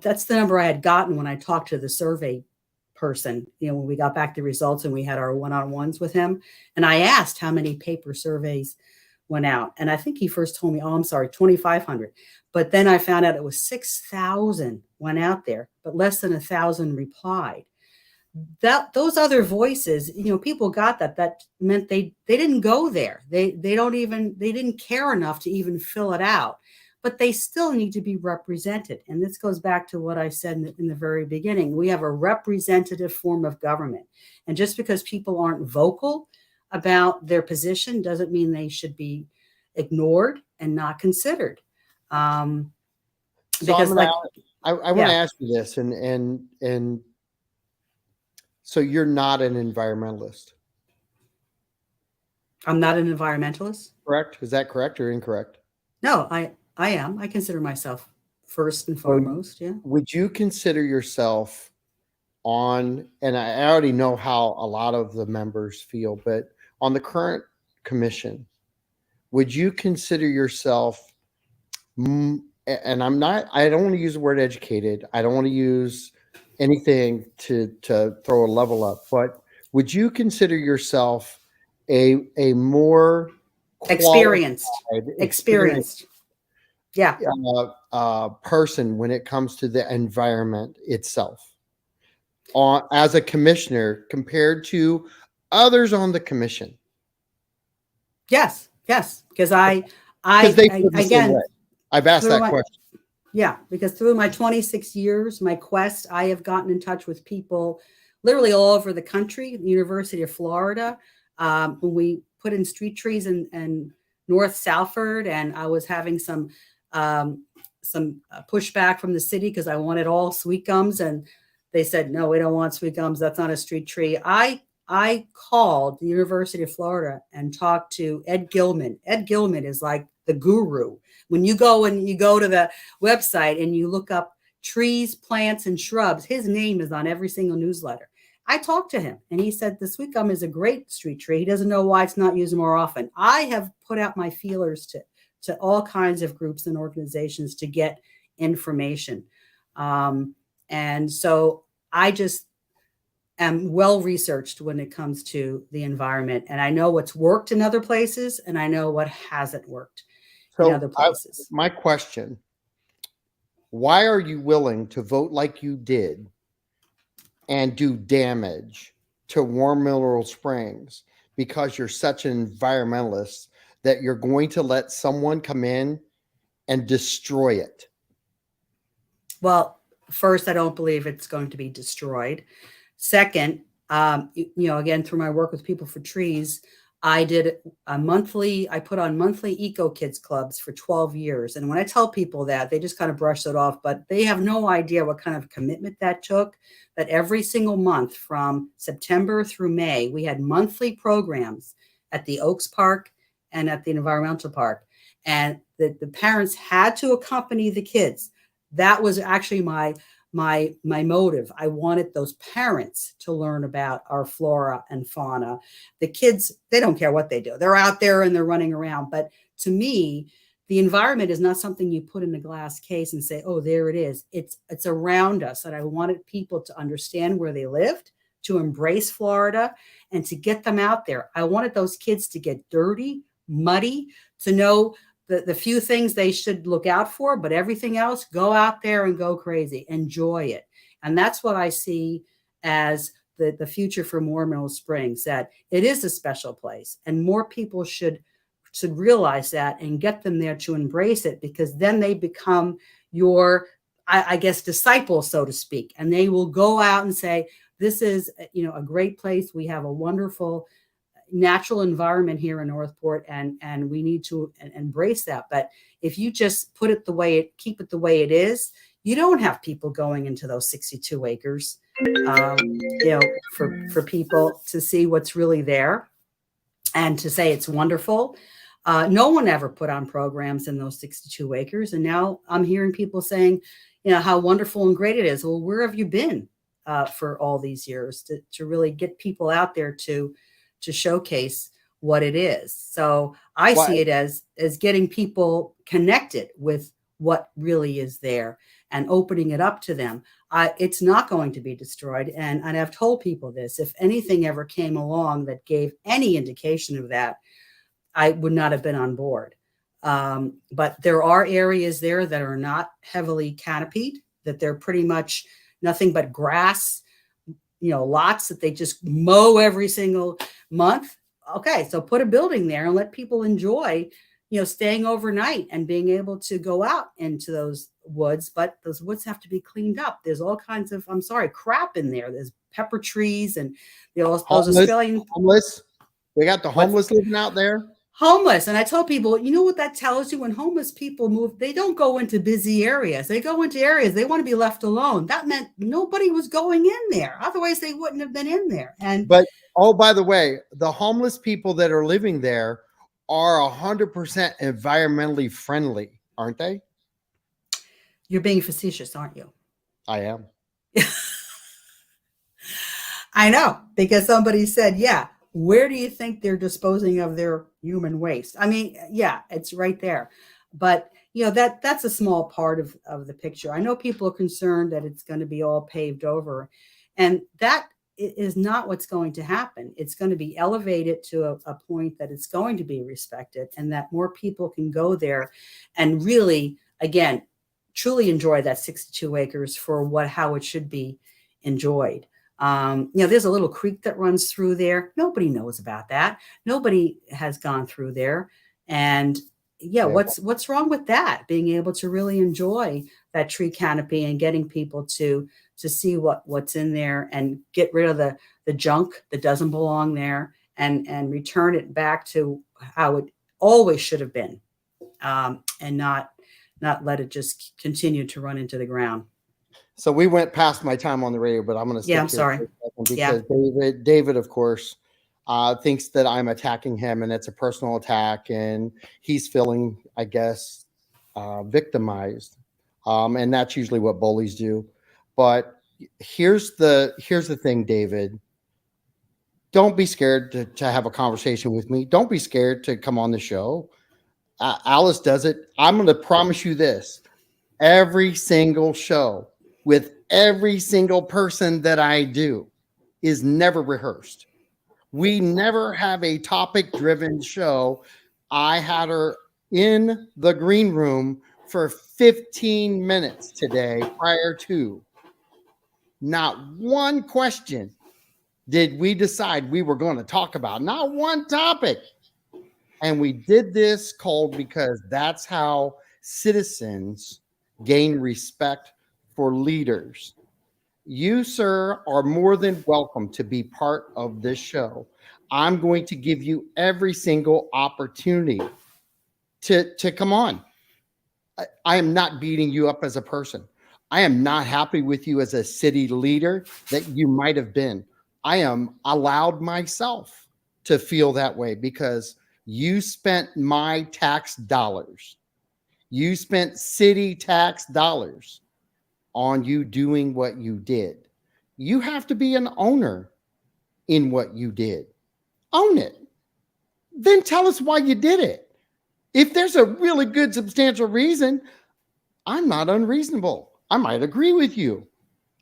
That's the number I had gotten when I talked to the survey person, when we got back the results and we had our one-on-ones with him. And I asked how many paper surveys went out. And I think he first told me, 2,500. But then I found out it was 6,000 went out there, but less than 1,000 replied. Those other voices, people got that meant they didn't go there. They didn't care enough to even fill it out. But they still need to be represented. And this goes back to what I said in the very beginning. We have a representative form of government. And just because people aren't vocal about their position doesn't mean they should be ignored and not considered. So Because I want to ask you this, and so you're not an environmentalist? I'm not an environmentalist. Correct? Is that correct or incorrect? No, I am. I consider myself first and foremost. Yeah. Would you consider yourself and I already know how a lot of the members feel, but on the current commission, would you consider yourself, and I don't want to use the word educated. I don't want to use anything to throw a level up, but would you consider yourself a more experienced, yeah, person when it comes to the environment itself, as a commissioner compared to others on the commission? Yes, because again, I've asked that question. Yeah, because through my 26 years, my quest, I have gotten in touch with people literally all over the country, the University of Florida. When we put in street trees and North Salford, and I was having some pushback from the city because I wanted all sweet gums, and they said, no, we don't want sweet gums. That's not a street tree. I called the University of Florida and talked to Ed Gilman. Ed Gilman is like the guru. When you go to the website and you look up trees, plants, and shrubs, his name is on every single newsletter. I talked to him and he said the sweet gum is a great street tree. He doesn't know why it's not used more often. I have put out my feelers to all kinds of groups and organizations to get information. And so I just am well researched when it comes to the environment. And I know what's worked in other places and I know what hasn't worked in other places. My question, why are you willing to vote like you did and do damage to warm Mineral Springs because you're such an environmentalist that you're going to let someone come in and destroy it? Well, first, I don't believe it's going to be destroyed. Second, again, through my work with People for Trees, I put on monthly Eco Kids clubs for 12 years. And when I tell people that, they just kind of brush it off, but they have no idea what kind of commitment that took. That every single month from September through May, we had monthly programs at the Oaks Park and at the Environmental Park. And the parents had to accompany the kids. That was actually my motive. I wanted those parents to learn about our flora and fauna. The kids, they don't care what they do. They're out there and they're running around. But to me, the environment is not something you put in a glass case and say, oh, there it is. It's around us. And I wanted people to understand where they lived, to embrace Florida, and to get them out there. I wanted those kids to get dirty, muddy, to know the few things they should look out for, but everything else, go out there and go crazy, enjoy it. And that's what I see as the future for Mineral Springs, that it is a special place and more people should realize that and get them there to embrace it, because then they become your, I guess, disciples, so to speak. And they will go out and say, this is, a great place. We have a wonderful natural environment here in Northport, and we need to embrace that. But if you just keep it the way it is, you don't have people going into those 62 acres, for people to see what's really there and to say it's wonderful. No one ever put on programs in those 62 acres. And now I'm hearing people saying, how wonderful and great it is. Well, where have you been for all these years to really get people out there to showcase what it is? So I see it as getting people connected with what really is there and opening it up to them. It's not going to be destroyed. And I've told people this, if anything ever came along that gave any indication of that, I would not have been on board. But there are areas there that are not heavily canopied, that they're pretty much nothing but grass, lots that they just mow every single month. Okay, so put a building there and let people enjoy, staying overnight and being able to go out into those woods. But those woods have to be cleaned up. There's all kinds of, crap in there. There's pepper trees and those Australian homeless. We got the homeless living out there. Homeless. And I tell people, you know what that tells you? When homeless people move, they don't go into busy areas. They go into areas they want to be left alone. That meant nobody was going in there. Otherwise, they wouldn't have been in there. But by the way, the homeless people that are living there are 100% environmentally friendly, aren't they? You're being facetious, aren't you? I am. I know, because somebody said, yeah, where do you think they're disposing of their human waste? I mean, yeah, it's right there. But, that's a small part of the picture. I know people are concerned that it's going to be all paved over. And that is not what's going to happen. It's going to be elevated to a point that it's going to be respected, and that more people can go there and really, again, truly enjoy that 62 acres for how it should be enjoyed. There's a little creek that runs through there. Nobody knows about that. Nobody has gone through there. And what's wrong with that? Being able to really enjoy that tree canopy and getting people to see what's in there and get rid of the junk that doesn't belong there and return it back to how it always should have been, and not let it just continue to run into the ground. So we went past my time on the radio, but I'm going to Yeah, stick I'm here sorry. for a second Yeah. because David, of course, thinks that I'm attacking him, and it's a personal attack, and he's feeling, I guess, victimized, and that's usually what bullies do. But here's the thing, David. Don't be scared to have a conversation with me. Don't be scared to come on the show. Alice does it. I'm going to promise you this: every single show with every single person that I do is never rehearsed. We never have a topic driven show. I had her in the green room for 15 minutes today prior to. Not one question did we decide we were going to talk about, not one topic. And we did this cold because that's how citizens gain respect for leaders. You, sir, are more than welcome to be part of this show. I'm going to give you every single opportunity to come on. I am not beating you up as a person. I am not happy with you as a city leader that you might have been. I am allowed myself to feel that way because you spent my tax dollars. You spent city tax dollars on you doing what you did. You have to be an owner in what you did. Own it. Then tell us why you did it. If there's a really good substantial reason, I'm not unreasonable. I might agree with you.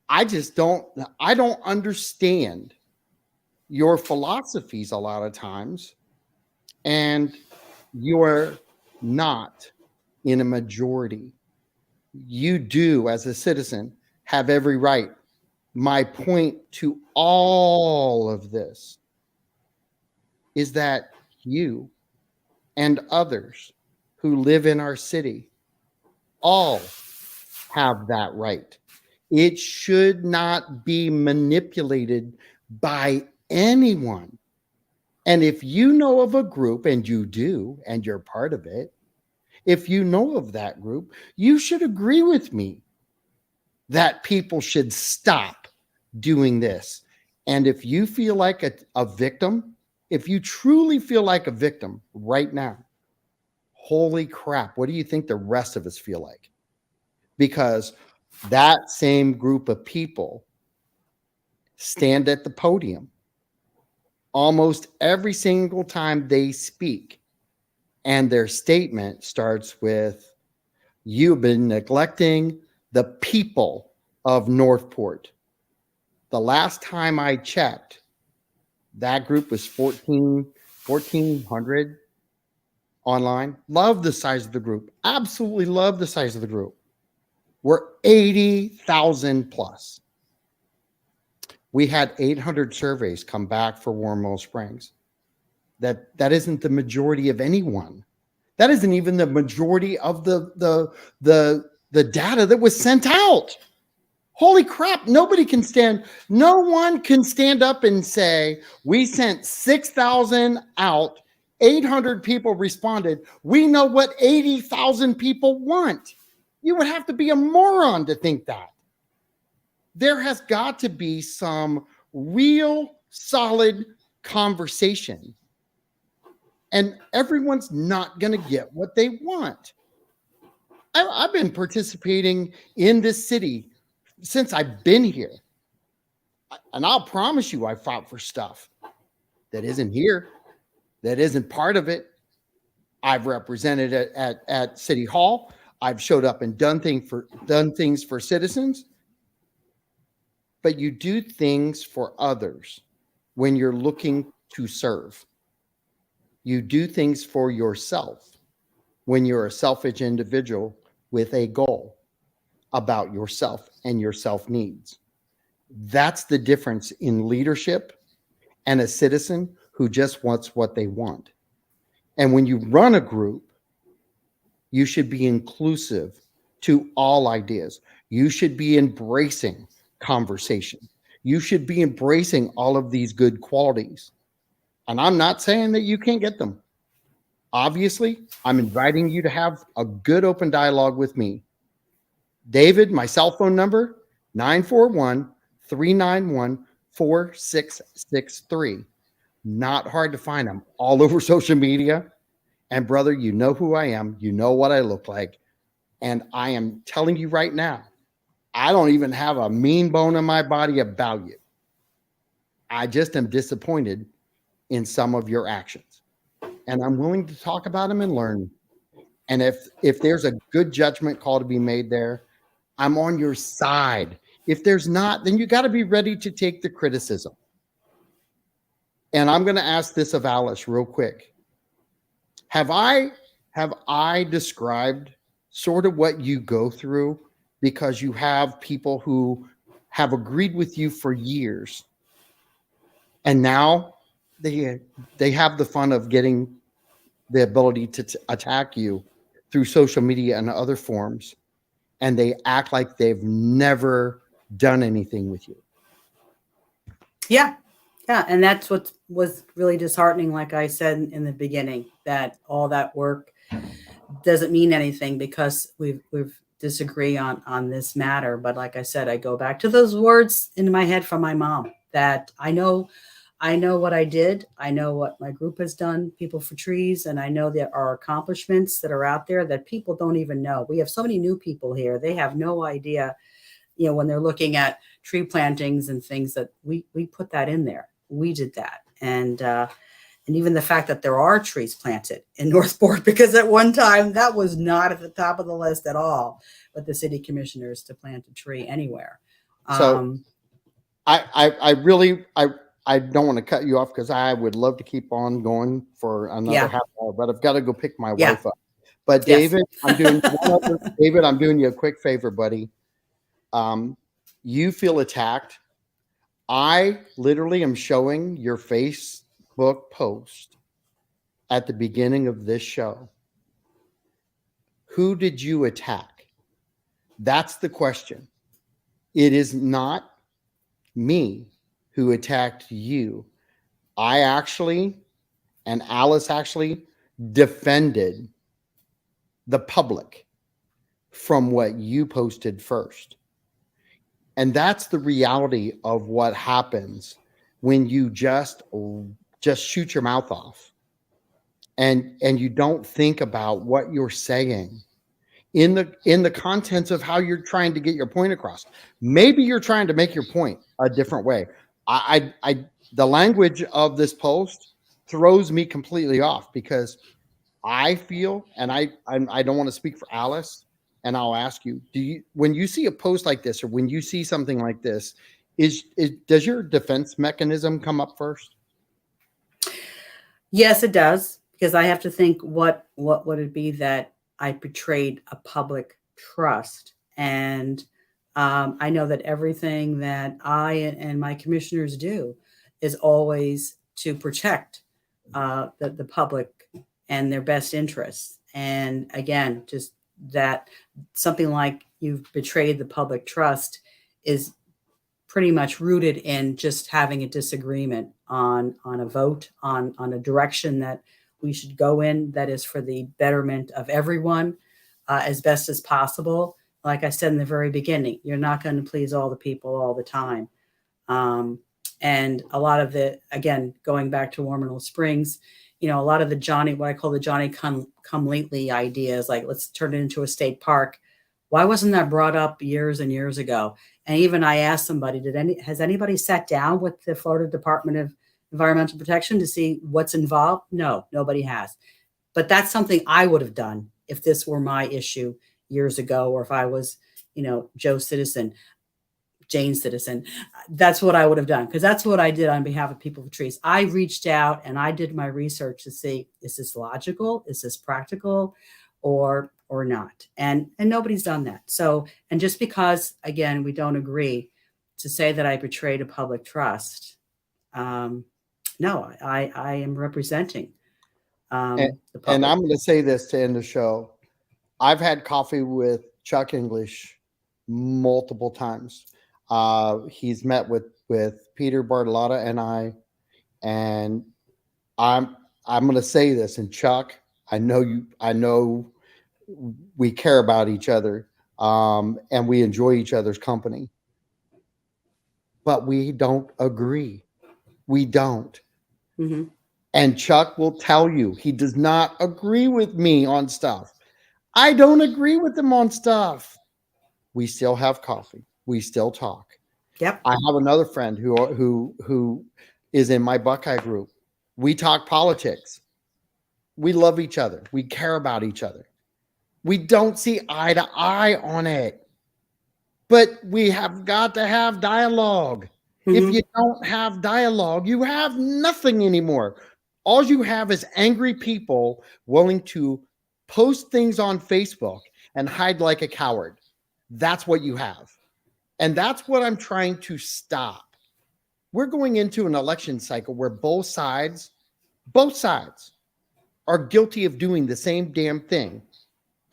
I don't understand your philosophies a lot of times, and you're not in a majority. You do, as a citizen, have every right. My point to all of this is that you and others who live in our city all have that right. It should not be manipulated by anyone. And if you know of a group, and you do, and you're part of it, if you know of that group, you should agree with me that people should stop doing this. And if you feel like a victim, if you truly feel like a victim right now, holy crap, what do you think the rest of us feel like? Because that same group of people stand at the podium almost every single time they speak. And their statement starts with, "You've been neglecting the people of Northport." The last time I checked, that group was 1,400 online. Love the size of the group. Absolutely love the size of the group. We're 80,000 plus. We had 800 surveys come back for Mineral Springs. That isn't the majority of anyone. That isn't even the majority of the data that was sent out. Holy crap, no one can stand up and say, we sent 6,000 out, 800 people responded. We know what 80,000 people want. You would have to be a moron to think that. There has got to be some real solid conversation, and everyone's not going to get what they want. I've been participating in this city since I've been here. And I'll promise you, I fought for stuff that isn't here, that isn't part of it. I've represented it at City Hall. I've showed up and done things for citizens. But you do things for others when you're looking to serve. You do things for yourself when you're a selfish individual with a goal about yourself and your self needs. That's the difference in leadership and a citizen who just wants what they want. And when you run a group, you should be inclusive to all ideas. You should be embracing conversation. You should be embracing all of these good qualities. And I'm not saying that you can't get them. Obviously, I'm inviting you to have a good open dialogue with me. David, my cell phone number, 941-391-4663. Not hard to find. I'm all over social media. And brother, you know who I am. You know what I look like. And I am telling you right now, I don't even have a mean bone in my body about you. I just am disappointed in some of your actions. And I'm willing to talk about them and learn. And if there's a good judgment call to be made there, I'm on your side. If there's not, then you got to be ready to take the criticism. And I'm going to ask this of Alice real quick. Have I described sort of what you go through because you have people who have agreed with you for years and now they they have the fun of getting the ability to attack you through social media and other forms, and they act like they've never done anything with you. Yeah. Yeah. And that's what was really disheartening. Like I said in the beginning, that all that work doesn't mean anything because we've disagree on this matter. But like I said, I go back to those words in my head from my mom that I know what I did. I know what my group has done, People for Trees, and I know there are accomplishments that are out there that people don't even know. We have so many new people here. They have no idea, when they're looking at tree plantings and things that we put that in there. We did that. And even the fact that there are trees planted in Northport, because at one time that was not at the top of the list at all, with the city commissioners to plant a tree anywhere. So Um, I really I don't want to cut you off because I would love to keep on going for another yeah, half hour, but I've got to go pick my yeah, wife up. But yes. David, I'm doing you a quick favor, buddy. Um, you feel attacked. I literally am showing your Facebook post at the beginning of this show. Who did you attack? That's the question. It is not me who attacked you. I actually, and Alice actually, defended the public from what you posted first. And that's the reality of what happens when you just shoot your mouth off and you don't think about what you're saying in the contents of how you're trying to get your point across. Maybe you're trying to make your point a different way. I the language of this post throws me completely off because I feel, and I don't want to speak for Alice, and I'll ask you: do you, when you see a post like this, or when you see something like this, is does your defense mechanism come up first? Yes, it does, because I have to think what would it be that I betrayed a public trust, and I know that everything that I and my commissioners do is always to protect the public and their best interests. And again, just that something like you've betrayed the public trust is pretty much rooted in just having a disagreement on a vote on a direction that we should go in that is for the betterment of everyone as best as possible. Like I said in the very beginning, you're not going to please all the people all the time. um, and a lot of the, again, going back to Mineral Springs, a lot of the what I call the Johnny come lately ideas, like let's turn it into a state park. Why wasn't that brought up years and years ago? And even I asked somebody, has anybody sat down with the Florida Department of Environmental Protection to see what's involved? No, nobody has. But that's something I would have done if this were my issue years ago, or if I was, Joe Citizen, Jane Citizen. That's what I would have done, because that's what I did on behalf of People for Trees. I reached out and I did my research to see, is this logical? Is this practical, or not? And nobody's done that. So, and just because again we don't agree, to say that I betrayed a public trust, um, no, I am representing And, the and public. I'm going to say this to end the show. I've had coffee with Chuck English multiple times. He's met with Peter Bartolotta and and I'm I'm going to say this. And Chuck, I know you. I know we care about each other, and we enjoy each other's company, but we don't agree. We don't. Hmm. And Chuck will tell you he does not agree with me on stuff. I don't agree with him on stuff. We still have coffee. We still talk. Yep. I have another friend who is in my Buckeye group. We talk politics. We love each other. We care about each other. We don't see eye to eye on it, but we have got to have dialogue. If Hmm. you don't have dialogue, you have nothing anymore. All you have is angry people willing to post things on Facebook and hide like a coward. That's what you have. And that's what I'm trying to stop. We're going into an election cycle where both sides are guilty of doing the same damn thing.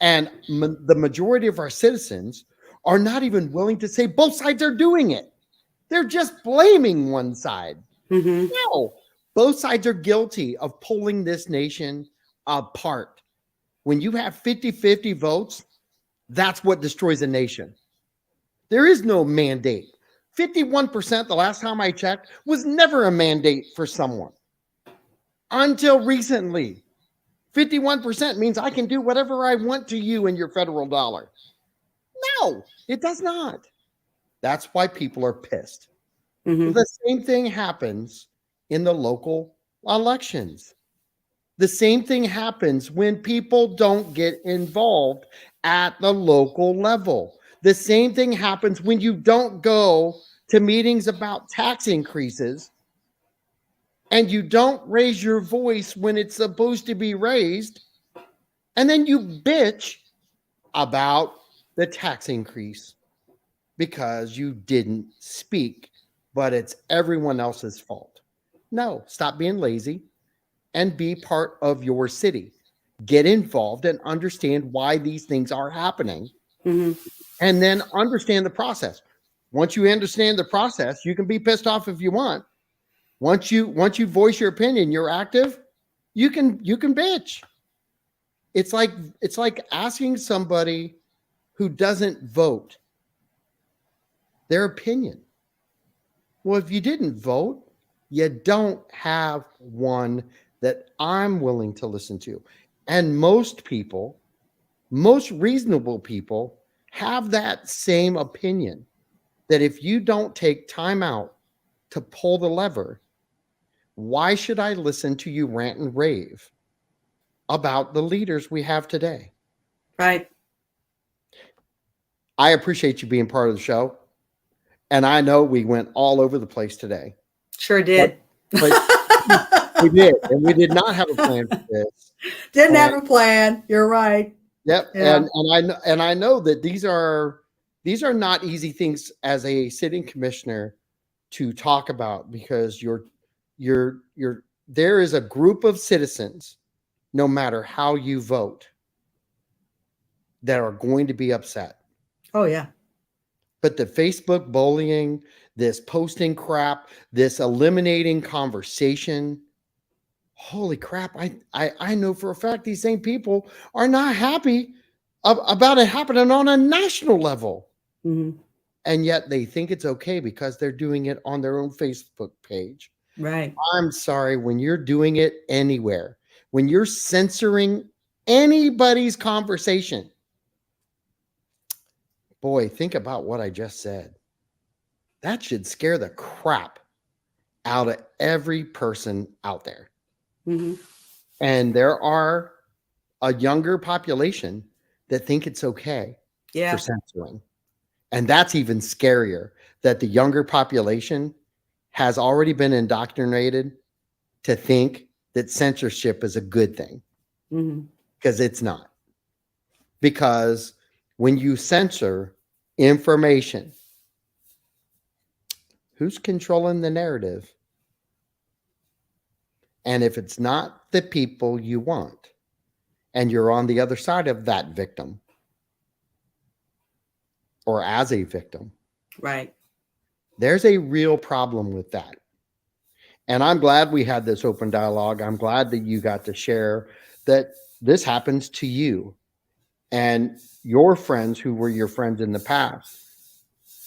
And the majority of our citizens are not even willing to say both sides are doing it. They're just blaming one side. Hmm. No, both sides are guilty of pulling this nation apart. When you have 50-50 votes, that's what destroys a nation. There is no mandate. 51%, the last time I checked, was never a mandate for someone until recently. 51% means I can do whatever I want to you and your federal dollar. No, it does not. That's why people are pissed. Hmm. The same thing happens in the local elections. The same thing happens when people don't get involved at the local level. The same thing happens when you don't go to meetings about tax increases and you don't raise your voice when it's supposed to be raised. And then you bitch about the tax increase because you didn't speak, but it's everyone else's fault. No, stop being lazy and be part of your city. Get involved and understand why these things are happening, Hmm. and then understand the process. Once you understand the process, you can be pissed off if you want. Once you voice your opinion, you're active, you can bitch. It's like asking somebody who doesn't vote their opinion. Well, if you didn't vote, you don't have one that I'm willing to listen to. And most people, most reasonable people, have that same opinion that if you don't take time out to pull the lever, why should I listen to you rant and rave about the leaders we have today? Right. I appreciate you being part of the show. And I know we went all over the place today, Sure but did. but we did, and we did not have a plan for this. Didn't And have a plan. You're right. yep, Yeah. and I know that these are not easy things as a sitting commissioner to talk about because you're there is a group of citizens, no matter how you vote, that are going to be upset. Oh yeah. But the Facebook bullying, this posting crap, this eliminating conversation, holy crap, I know for a fact these same people are not happy about it happening on a national level. Hmm. And yet they think it's okay because they're doing it on their own Facebook page. Right. I'm sorry, when you're doing it anywhere, when you're censoring anybody's conversation, boy, think about what I just said. That should scare the crap out of every person out there. Hmm. And there are a younger population that think it's okay for Yeah. censoring. And that's even scarier that the younger population has already been indoctrinated to think that censorship is a good thing Hmm. because it's not. Because when you censor information, who's controlling the narrative? And if it's not the people you want, and you're on the other side of that victim, or as a victim. Right. There's a real problem with that. And I'm glad we had this open dialogue. I'm glad that you got to share that this happens to you and your friends who were your friends in the past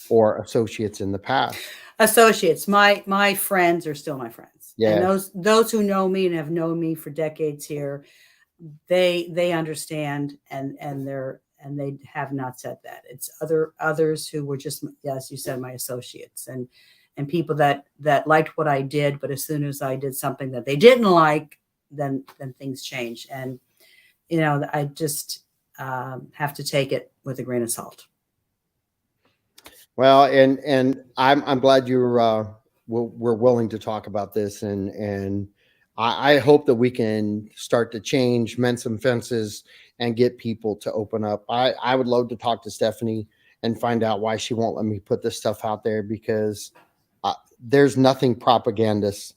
or associates in the past. Associates, my friends are still my friends, and Yeah. those who know me and have known me for decades here, they understand, and they have not said that. It's others who were just, as you said, my associates, and people that liked what I did, but as soon as I did something that they didn't like, then things change. And I just have to take it with a grain of salt. Well, and I'm glad you're we're willing to talk about this, and I hope that we can start to change, mend some fences, and get people to open up. I would love to talk to Stephanie and find out why she won't let me put this stuff out there because there's nothing propagandist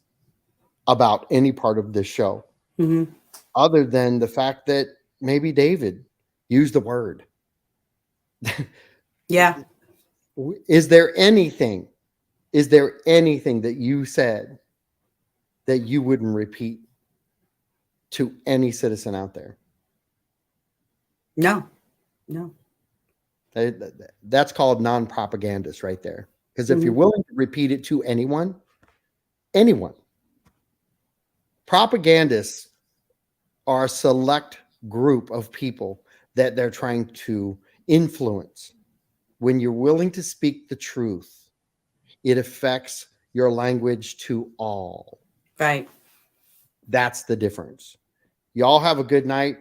about any part of this show Mm-hmm. other than the fact that maybe David used the word. Yeah. Is there anything? Is there anything that you said that you wouldn't repeat to any citizen out there? No. No. That's called non-propagandist right there. Because if you're Mm-hmm. willing to repeat it to anyone, propagandists are a select group of people that they're trying to influence. When you're willing to speak the truth, it affects your language to all. Right. That's the difference. Y'all have a good night.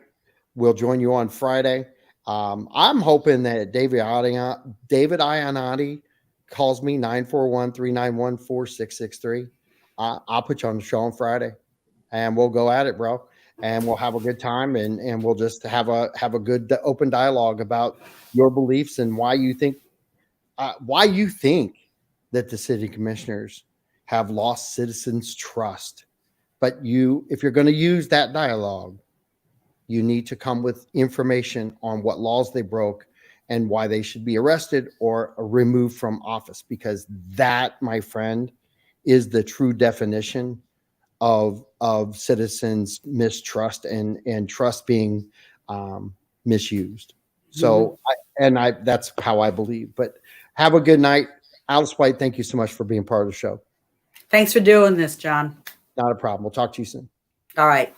We'll join you on Friday. I'm hoping that David Ionati calls me 941-391-4663. I'll put you on the show on Friday and we'll go at it, bro. And we'll have a good time and we'll just have a good open dialogue about your beliefs and why you think that the city commissioners have lost citizens' trust. But if you're going to use that dialogue, you need to come with information on what laws they broke and why they should be arrested or removed from office, because that, my friend, is the true definition of citizens mistrust and trust being misused. Mm-hmm. So that's how I believe. But have a good night. Alice White, thank you so much for being part of the show. Thanks for doing this, John. Not a problem. We'll talk to you soon. All right.